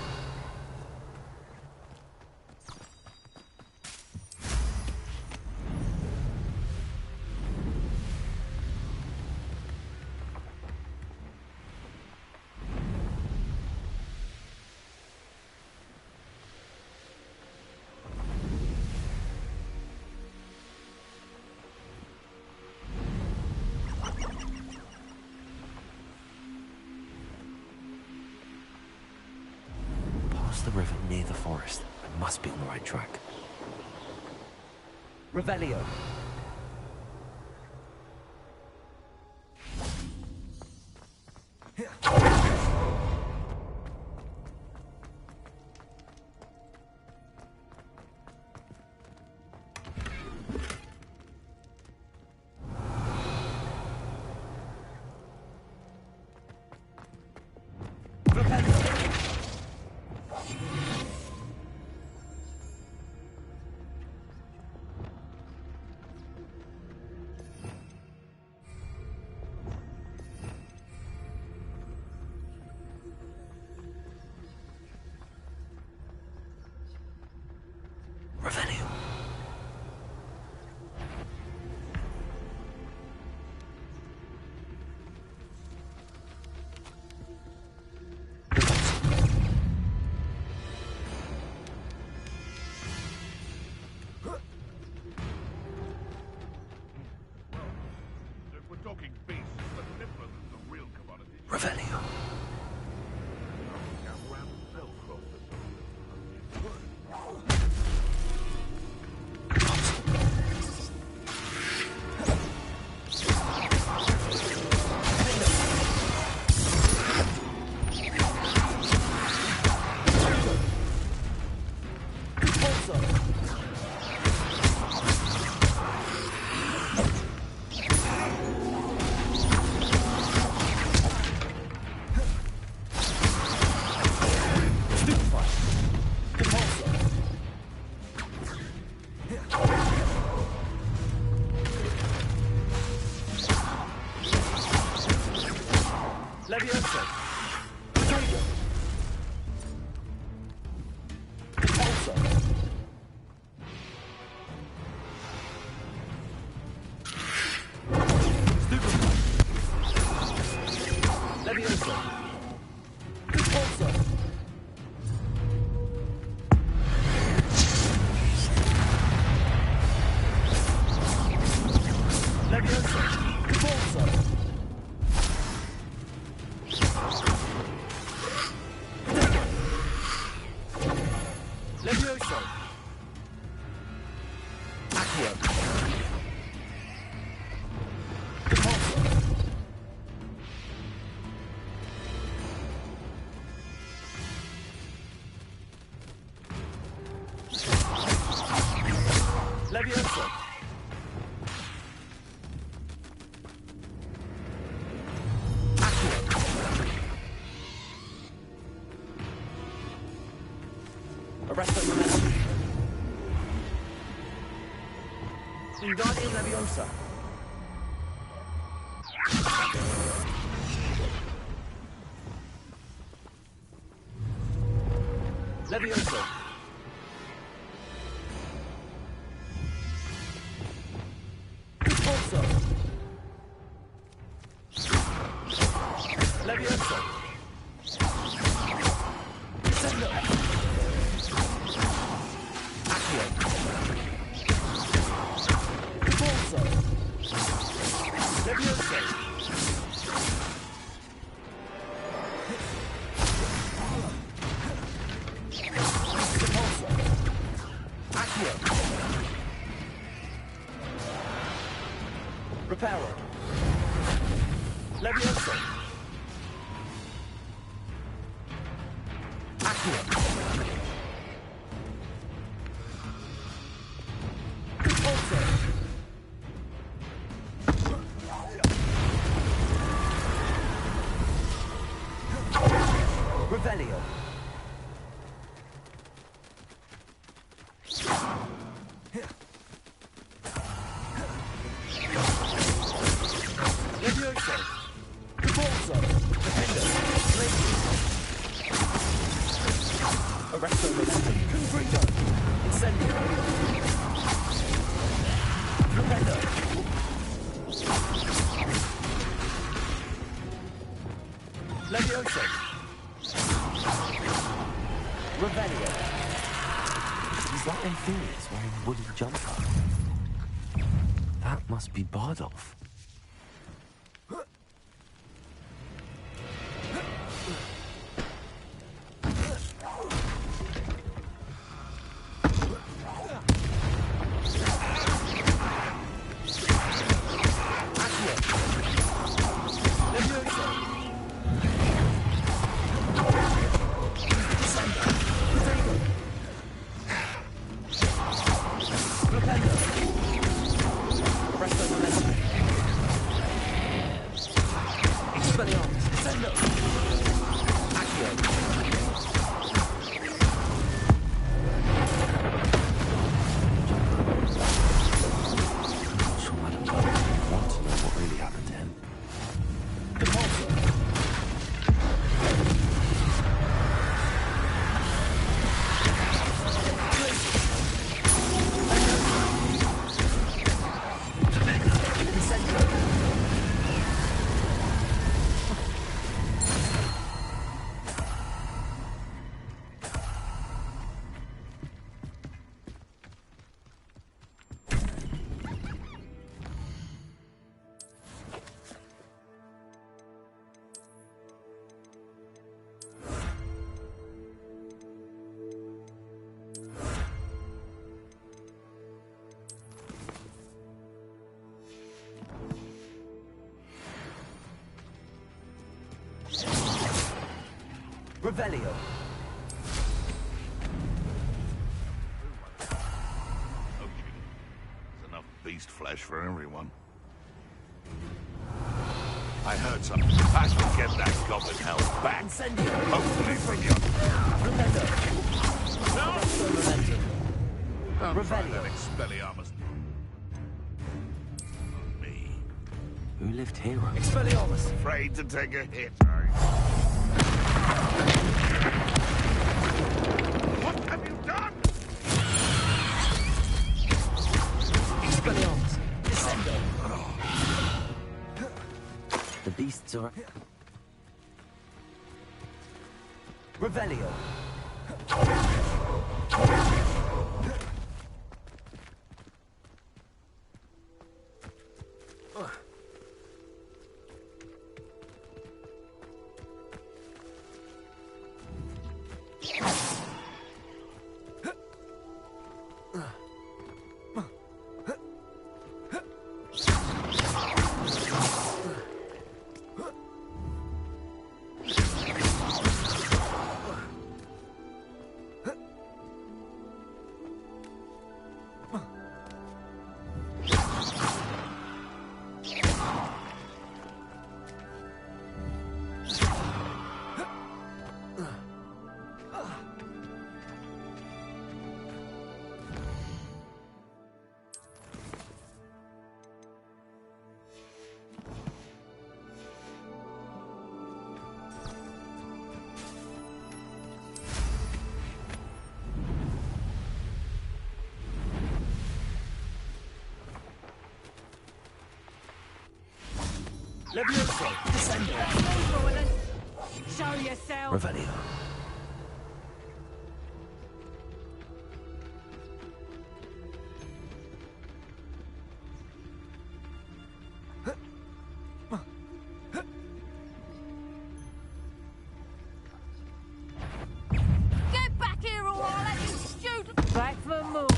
The river near the forest. I must be on the right track. Revelio. Revelio. Wingardium Leviosa. Leviosa. Repulsor. Leviosa. Descendo. Accio. Repulsor. Leviosa. Reparo. Leviosa. Accio. Repulsor. Revelio. Leviosa. Repulsor. Defender. Blade. Arresto Momentum. Confringo. Incendio. Propender. Leviosa. Revelio. Is that Infurious wearing a woolly jumper? That must be Bardolph. Revelio. There's enough beast flesh for everyone. I heard something. I should get that goblin health back. Hopefully from you. No! Don't try that Expelliarmus. Me. Who lived here? Expelliarmus. Afraid to take a hit. What have you done? Expelliarmus. Descendo. The beasts are... Revelio. Levioso. Descendo. Show yourself. Revelio. Get back here or I'll let you shoot. Back for the move.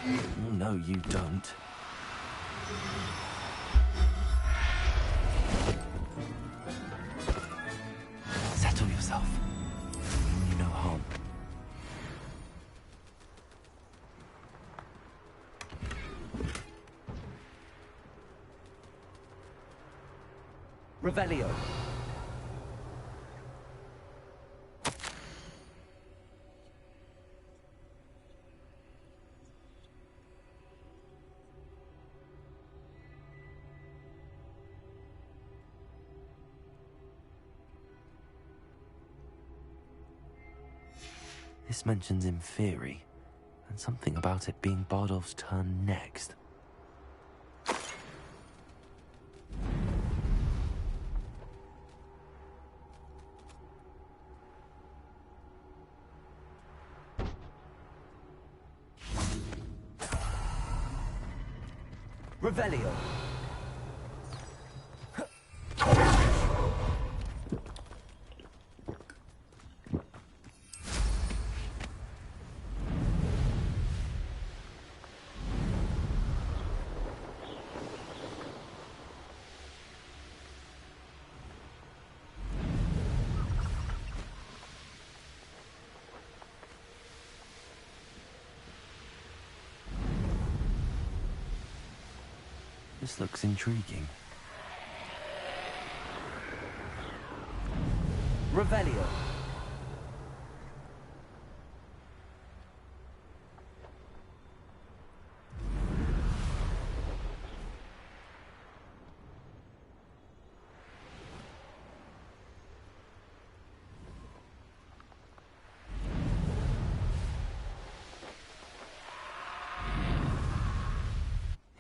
Oh, no, you don't. Settle yourself. You no harm. Revelio. This mentions Inferi, and something about it being Bardolph's turn next. Revelio. This looks intriguing. Revelio.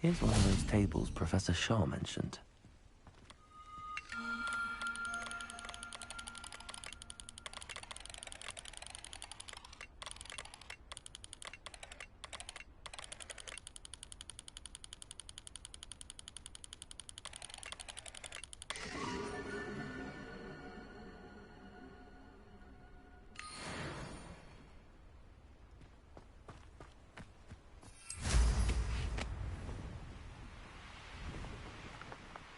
Here's one of those tables Professor Shah mentioned.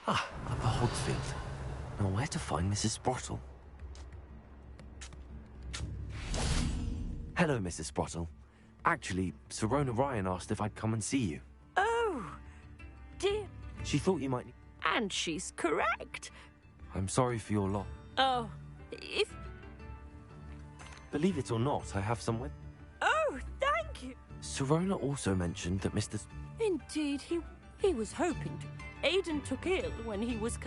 Ah, Upper Hogsfield. Now where to find Mrs. Sprottle? Hello, Mrs. Sprottle. Actually, Sirona Ryan asked if I'd come and see you. Oh, dear. She thought you might... And she's correct. I'm sorry for your loss. Oh, if... Believe it or not, I have someone. Oh, thank you. Sirona also mentioned that Mr. Indeed, he was hoping to. Aidan took ill when he was...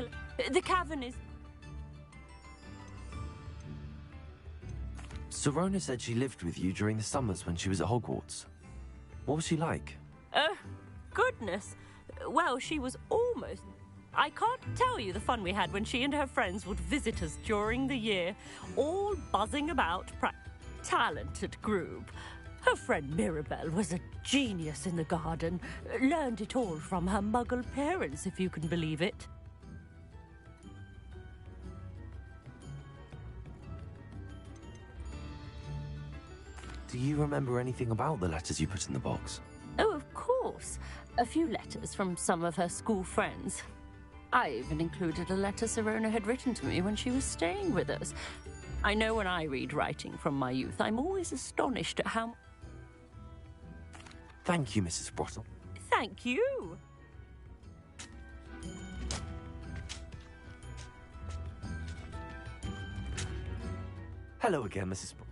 The cavern is... Sirona said she lived with you during the summers when she was at Hogwarts. What was she like? Goodness. Well, she was almost... I can't tell you the fun we had when she and her friends would visit us during the year, all buzzing about. Talented group. Her friend Mirabelle was a genius in the garden. Learned it all from her muggle parents, if you can believe it. Do you remember anything about the letters you put in the box? Oh, of course. A few letters from some of her school friends. I even included a letter Sirona had written to me when she was staying with us. I know when I read writing from my youth, I'm always astonished at how... Thank you, Mrs. Sprottle. Thank you. Hello again, Mrs. Sprottle.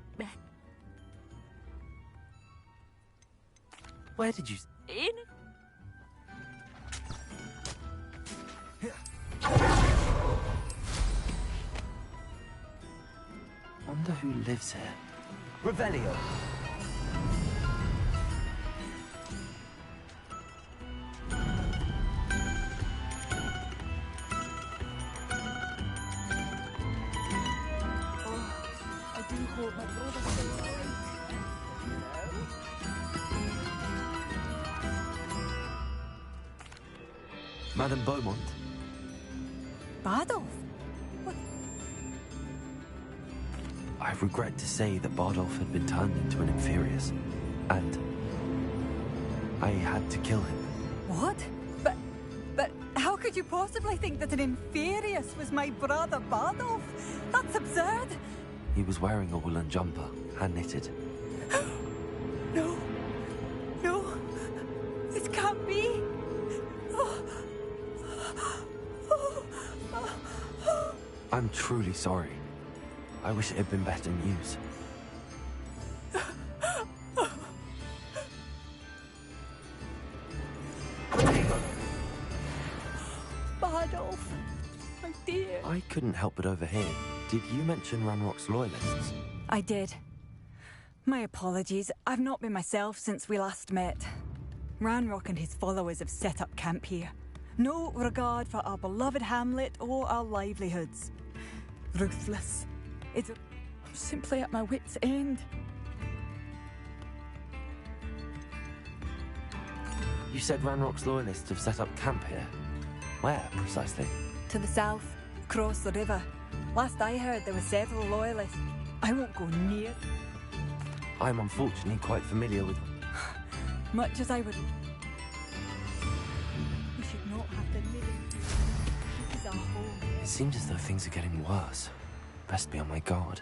Where did you... In... Wonder who lives here. Revelio. I do hope my brother stays alright. Madame Beaumont? Bardolph? I regret to say that Bardolph had been turned into an Inferius, and I had to kill him. What? But how could you possibly think that an Inferius was my brother Bardolph? That's absurd. He was wearing a woolen jumper, hand-knitted. No. No. This can't be. I'm truly sorry. I wish it had been better news. Bardolph, my dear. I couldn't help but overhear. Did you mention Ranrock's loyalists? I did. My apologies. I've not been myself since we last met. Ranrock and his followers have set up camp here. No regard for our beloved hamlet or our livelihoods. Ruthless. I'm simply at my wit's end. You said Ranrock's loyalists have set up camp here. Where, precisely? To the south, across the river. Last I heard, there were several loyalists. I won't go near. I'm unfortunately quite familiar with... Much as I would... We should not have been living. This is our home. It seems as though things are getting worse. Best be on my guard.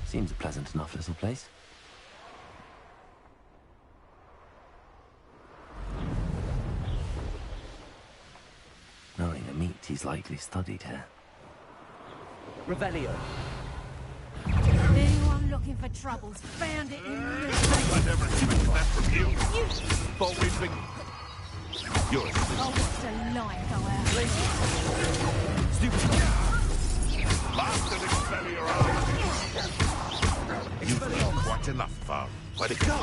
Seems a pleasant enough little place. Knowing a meat, he's likely studied here. Revelio. Anyone looking for troubles found it in me. I never expected that from you. Thought we'd been... You're Oh, what's a life, however. stupid. Last of Expelliarmus. You've been quite enough fun. Where'd it go?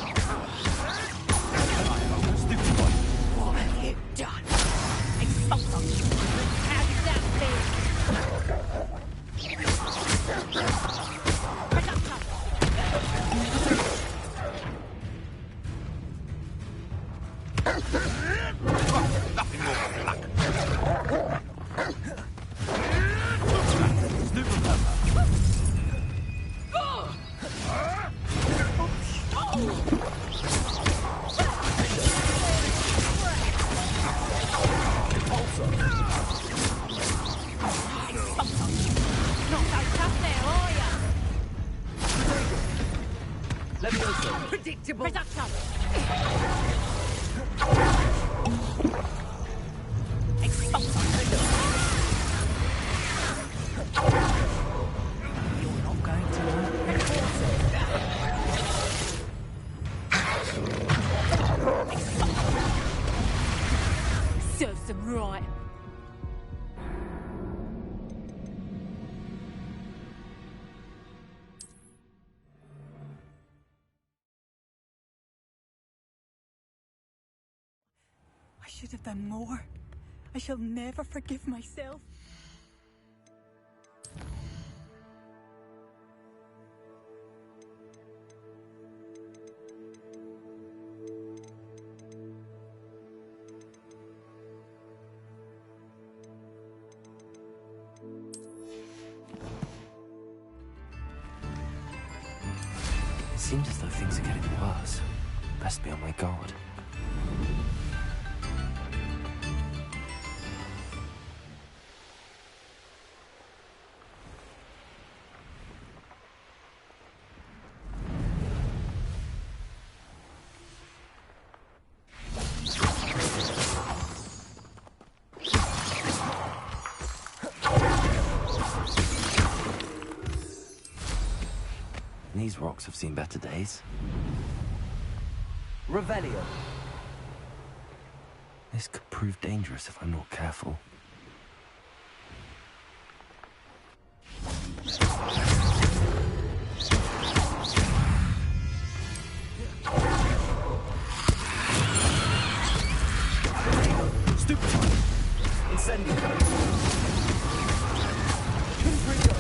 What have you done? Nothing more than luck. Predictable. Reduction. You're not going to Serves them right. I should have done more. I shall never forgive myself. It seems as though things are getting worse. Best be on my guard. These rocks have seen better days. Revelio. This could prove dangerous if I'm not careful. Stupefy. Incendio. Confringo.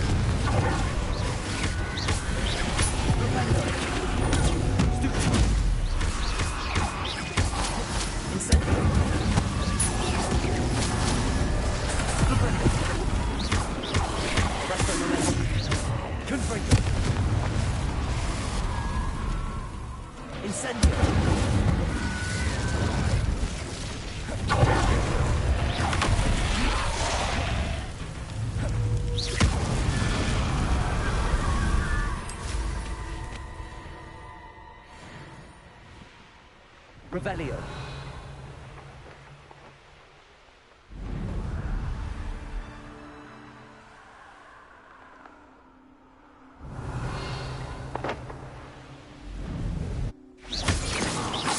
Revelio. Stupefy. Incendio. Revelio. Resto Momentum. Confringo. Incendio. Revelio.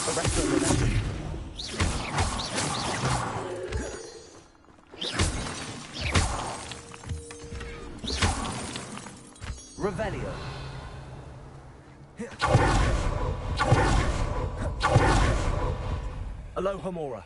Arresto Momentum. Revelio. Alohomora.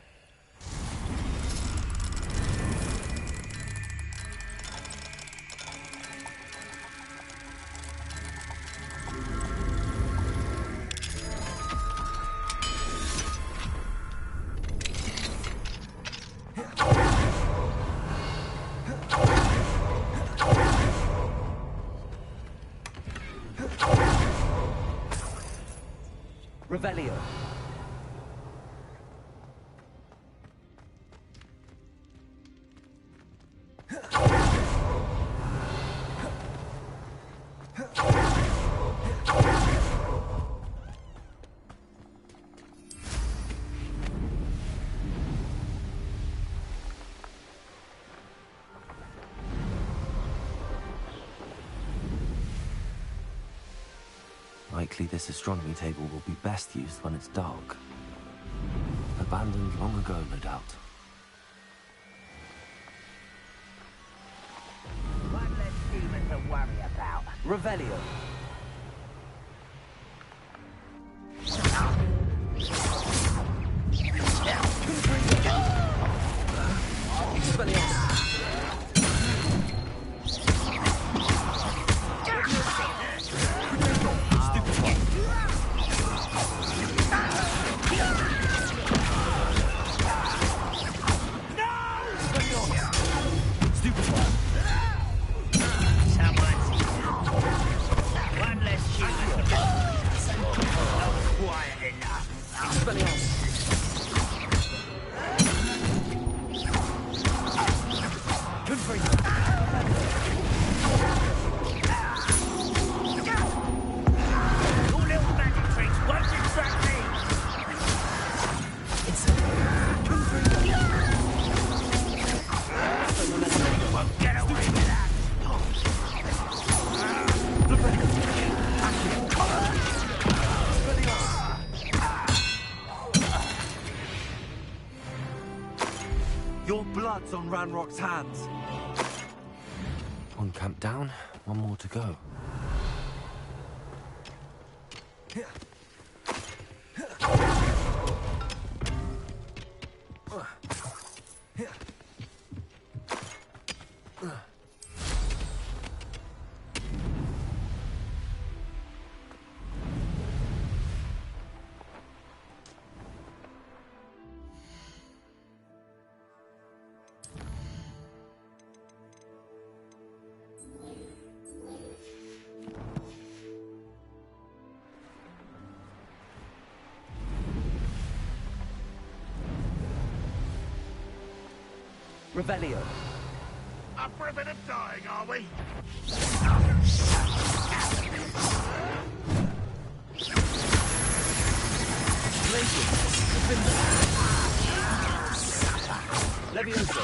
Revelio. Likely this astronomy table will be best used when it's dark. Abandoned long ago, no doubt. One less demon to worry about. Revelio. Expelliarmus. Your blood's on Ranrock's hands. One camp down, one more to go. Revelio. Up for a bit of dying, are we? Levioso.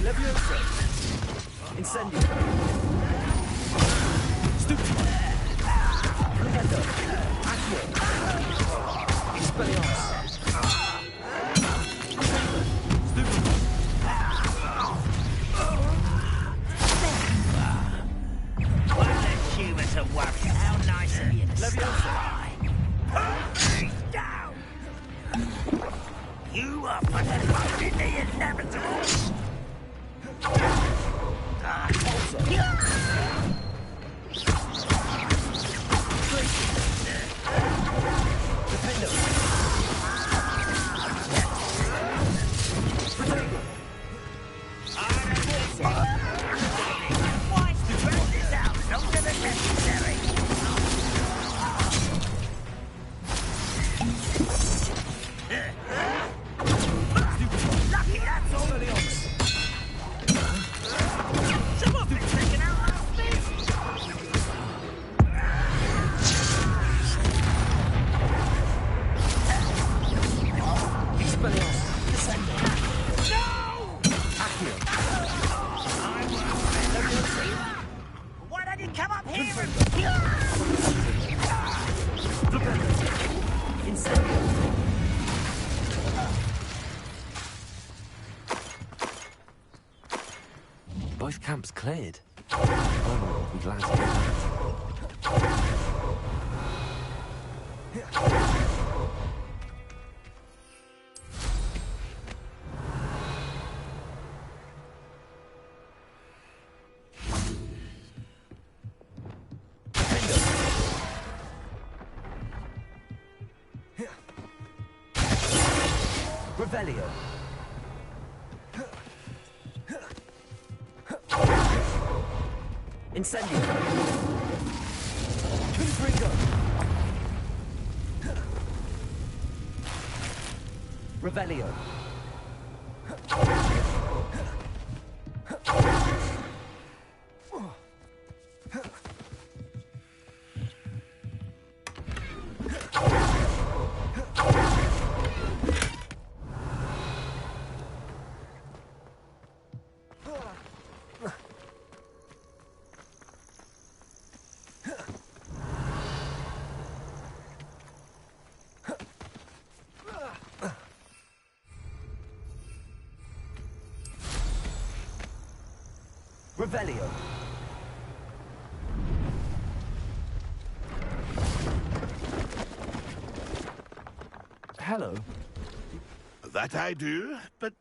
Levioso. Incendio. Stupido. Fluendo. Accio. Expelliarmus. Stupido. Won't let humour to worry. How nice of you to Leviosa. Down! You are postponing the inevitable! Why don't you come up here and... Both camps cleared. Oh, I'll be glad to hear that. Revelio. Incendio. Confringo. Revelio. Revelio. Hello. That I do, but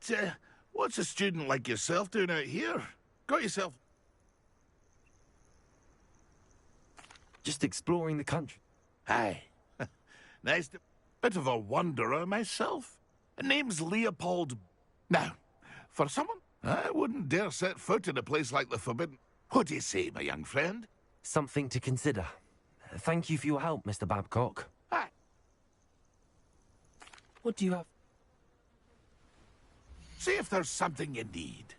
what's a student like yourself doing out here? Got yourself... Just exploring the country. Aye. Nice to... Bit of a wanderer myself. Name's Leopold... Now, for someone, I wouldn't dare set foot in a place like the Forbidden... What do you say, my young friend? Something to consider. Thank you for your help, Mr. Babcock. Aye. What do you have? See if there's something you need.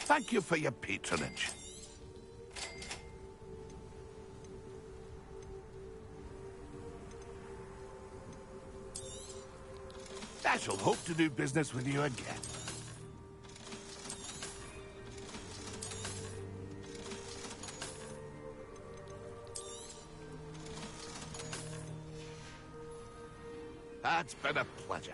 Thank you for your patronage. I shall hope to do business with you again. That's been a pleasure.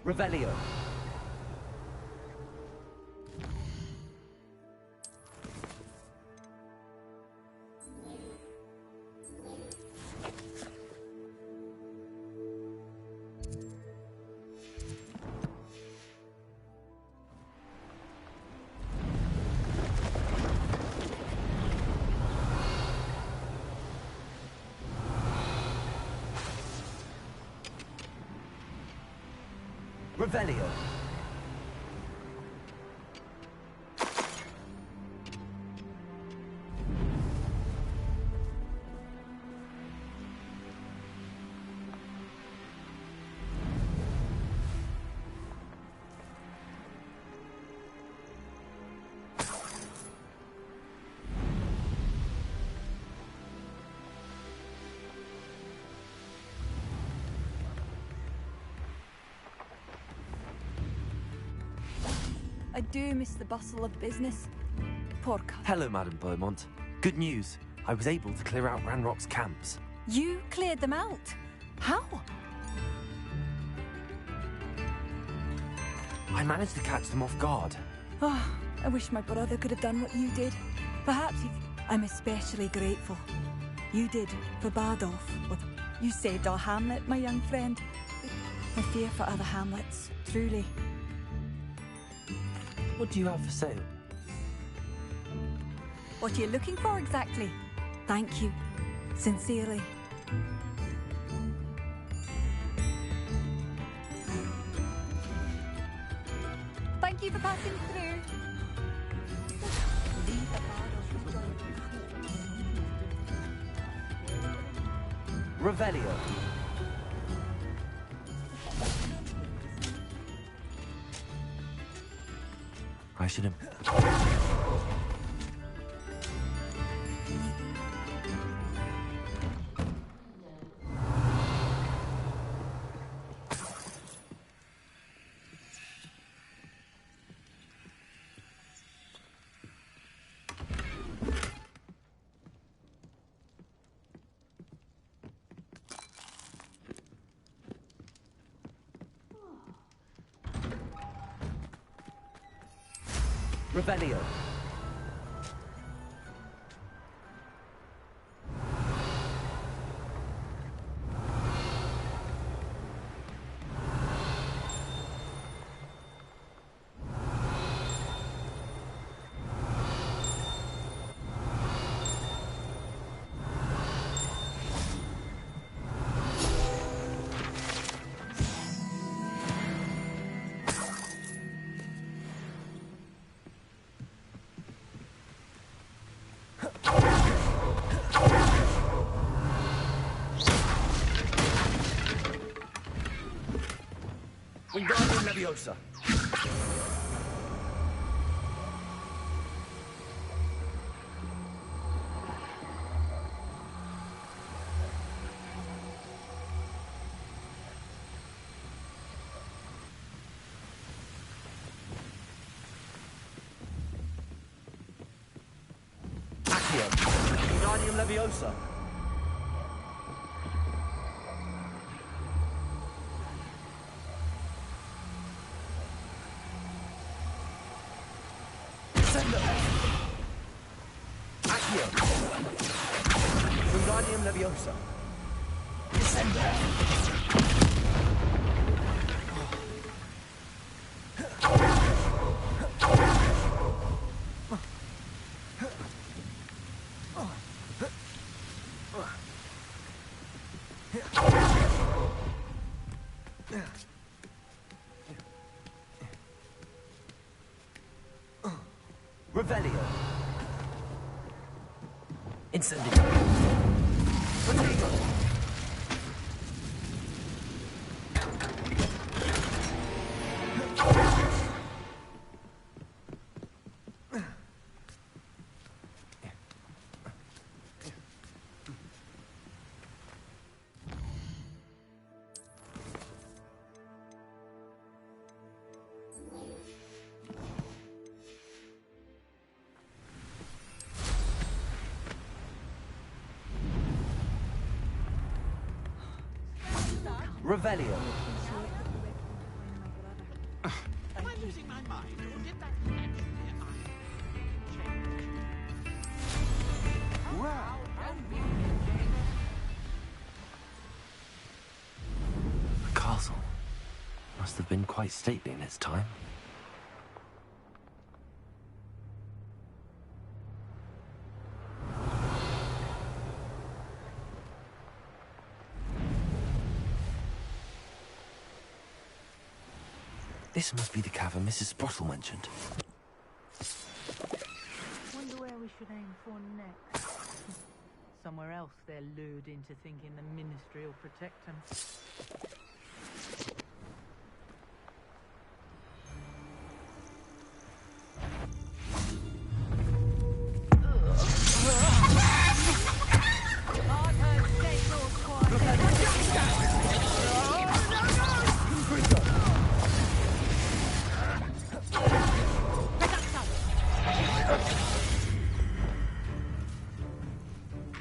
Revelio. Revelio. I do miss the bustle of business. Poor cut. Hello, Madame Beaumont. Good news. I was able to clear out Ranrock's camps. You cleared them out? How? I managed to catch them off guard. Oh, I wish my brother could have done what you did. Perhaps I'm especially grateful. You did for Bardolph. You saved our hamlet, my young friend. I fear for other hamlets, truly. What do you have for sale? What are you looking for exactly? Thank you. Sincerely. Thank you for passing through. Revelio. I should have... Revelio. Wingardium Leviosa. Accio. Wingardium Leviosa. Accio. Wingardium Leviosa. Revelio. Incendio. Potato. Revelio. Am I losing my mind, or did that naturally Wow. The castle must have been quite stately in its time. This must be the cavern Mrs. Sprottle mentioned. Wonder where we should aim for next. Somewhere else they're lured into thinking the Ministry will protect them.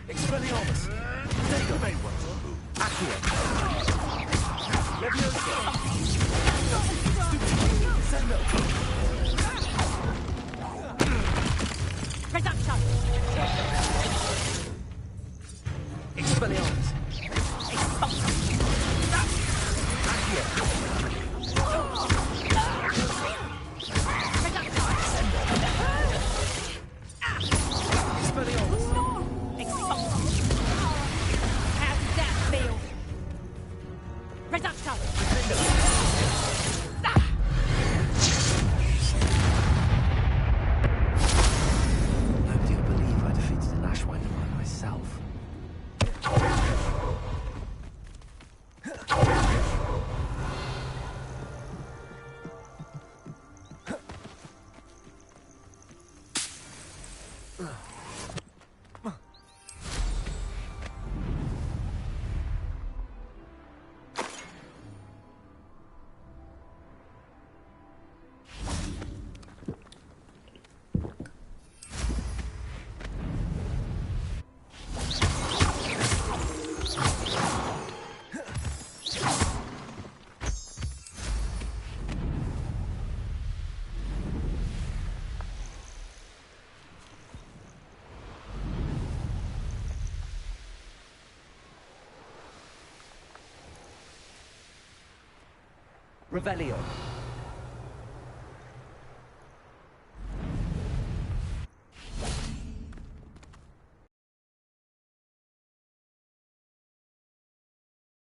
Expelliarmus. Potato. Accio. Leviosa. Sendo. Reduction! Expelliarmus. How does that feel? Reduction! Nobody will believe I defeated an Ashwinder by myself. Revelio.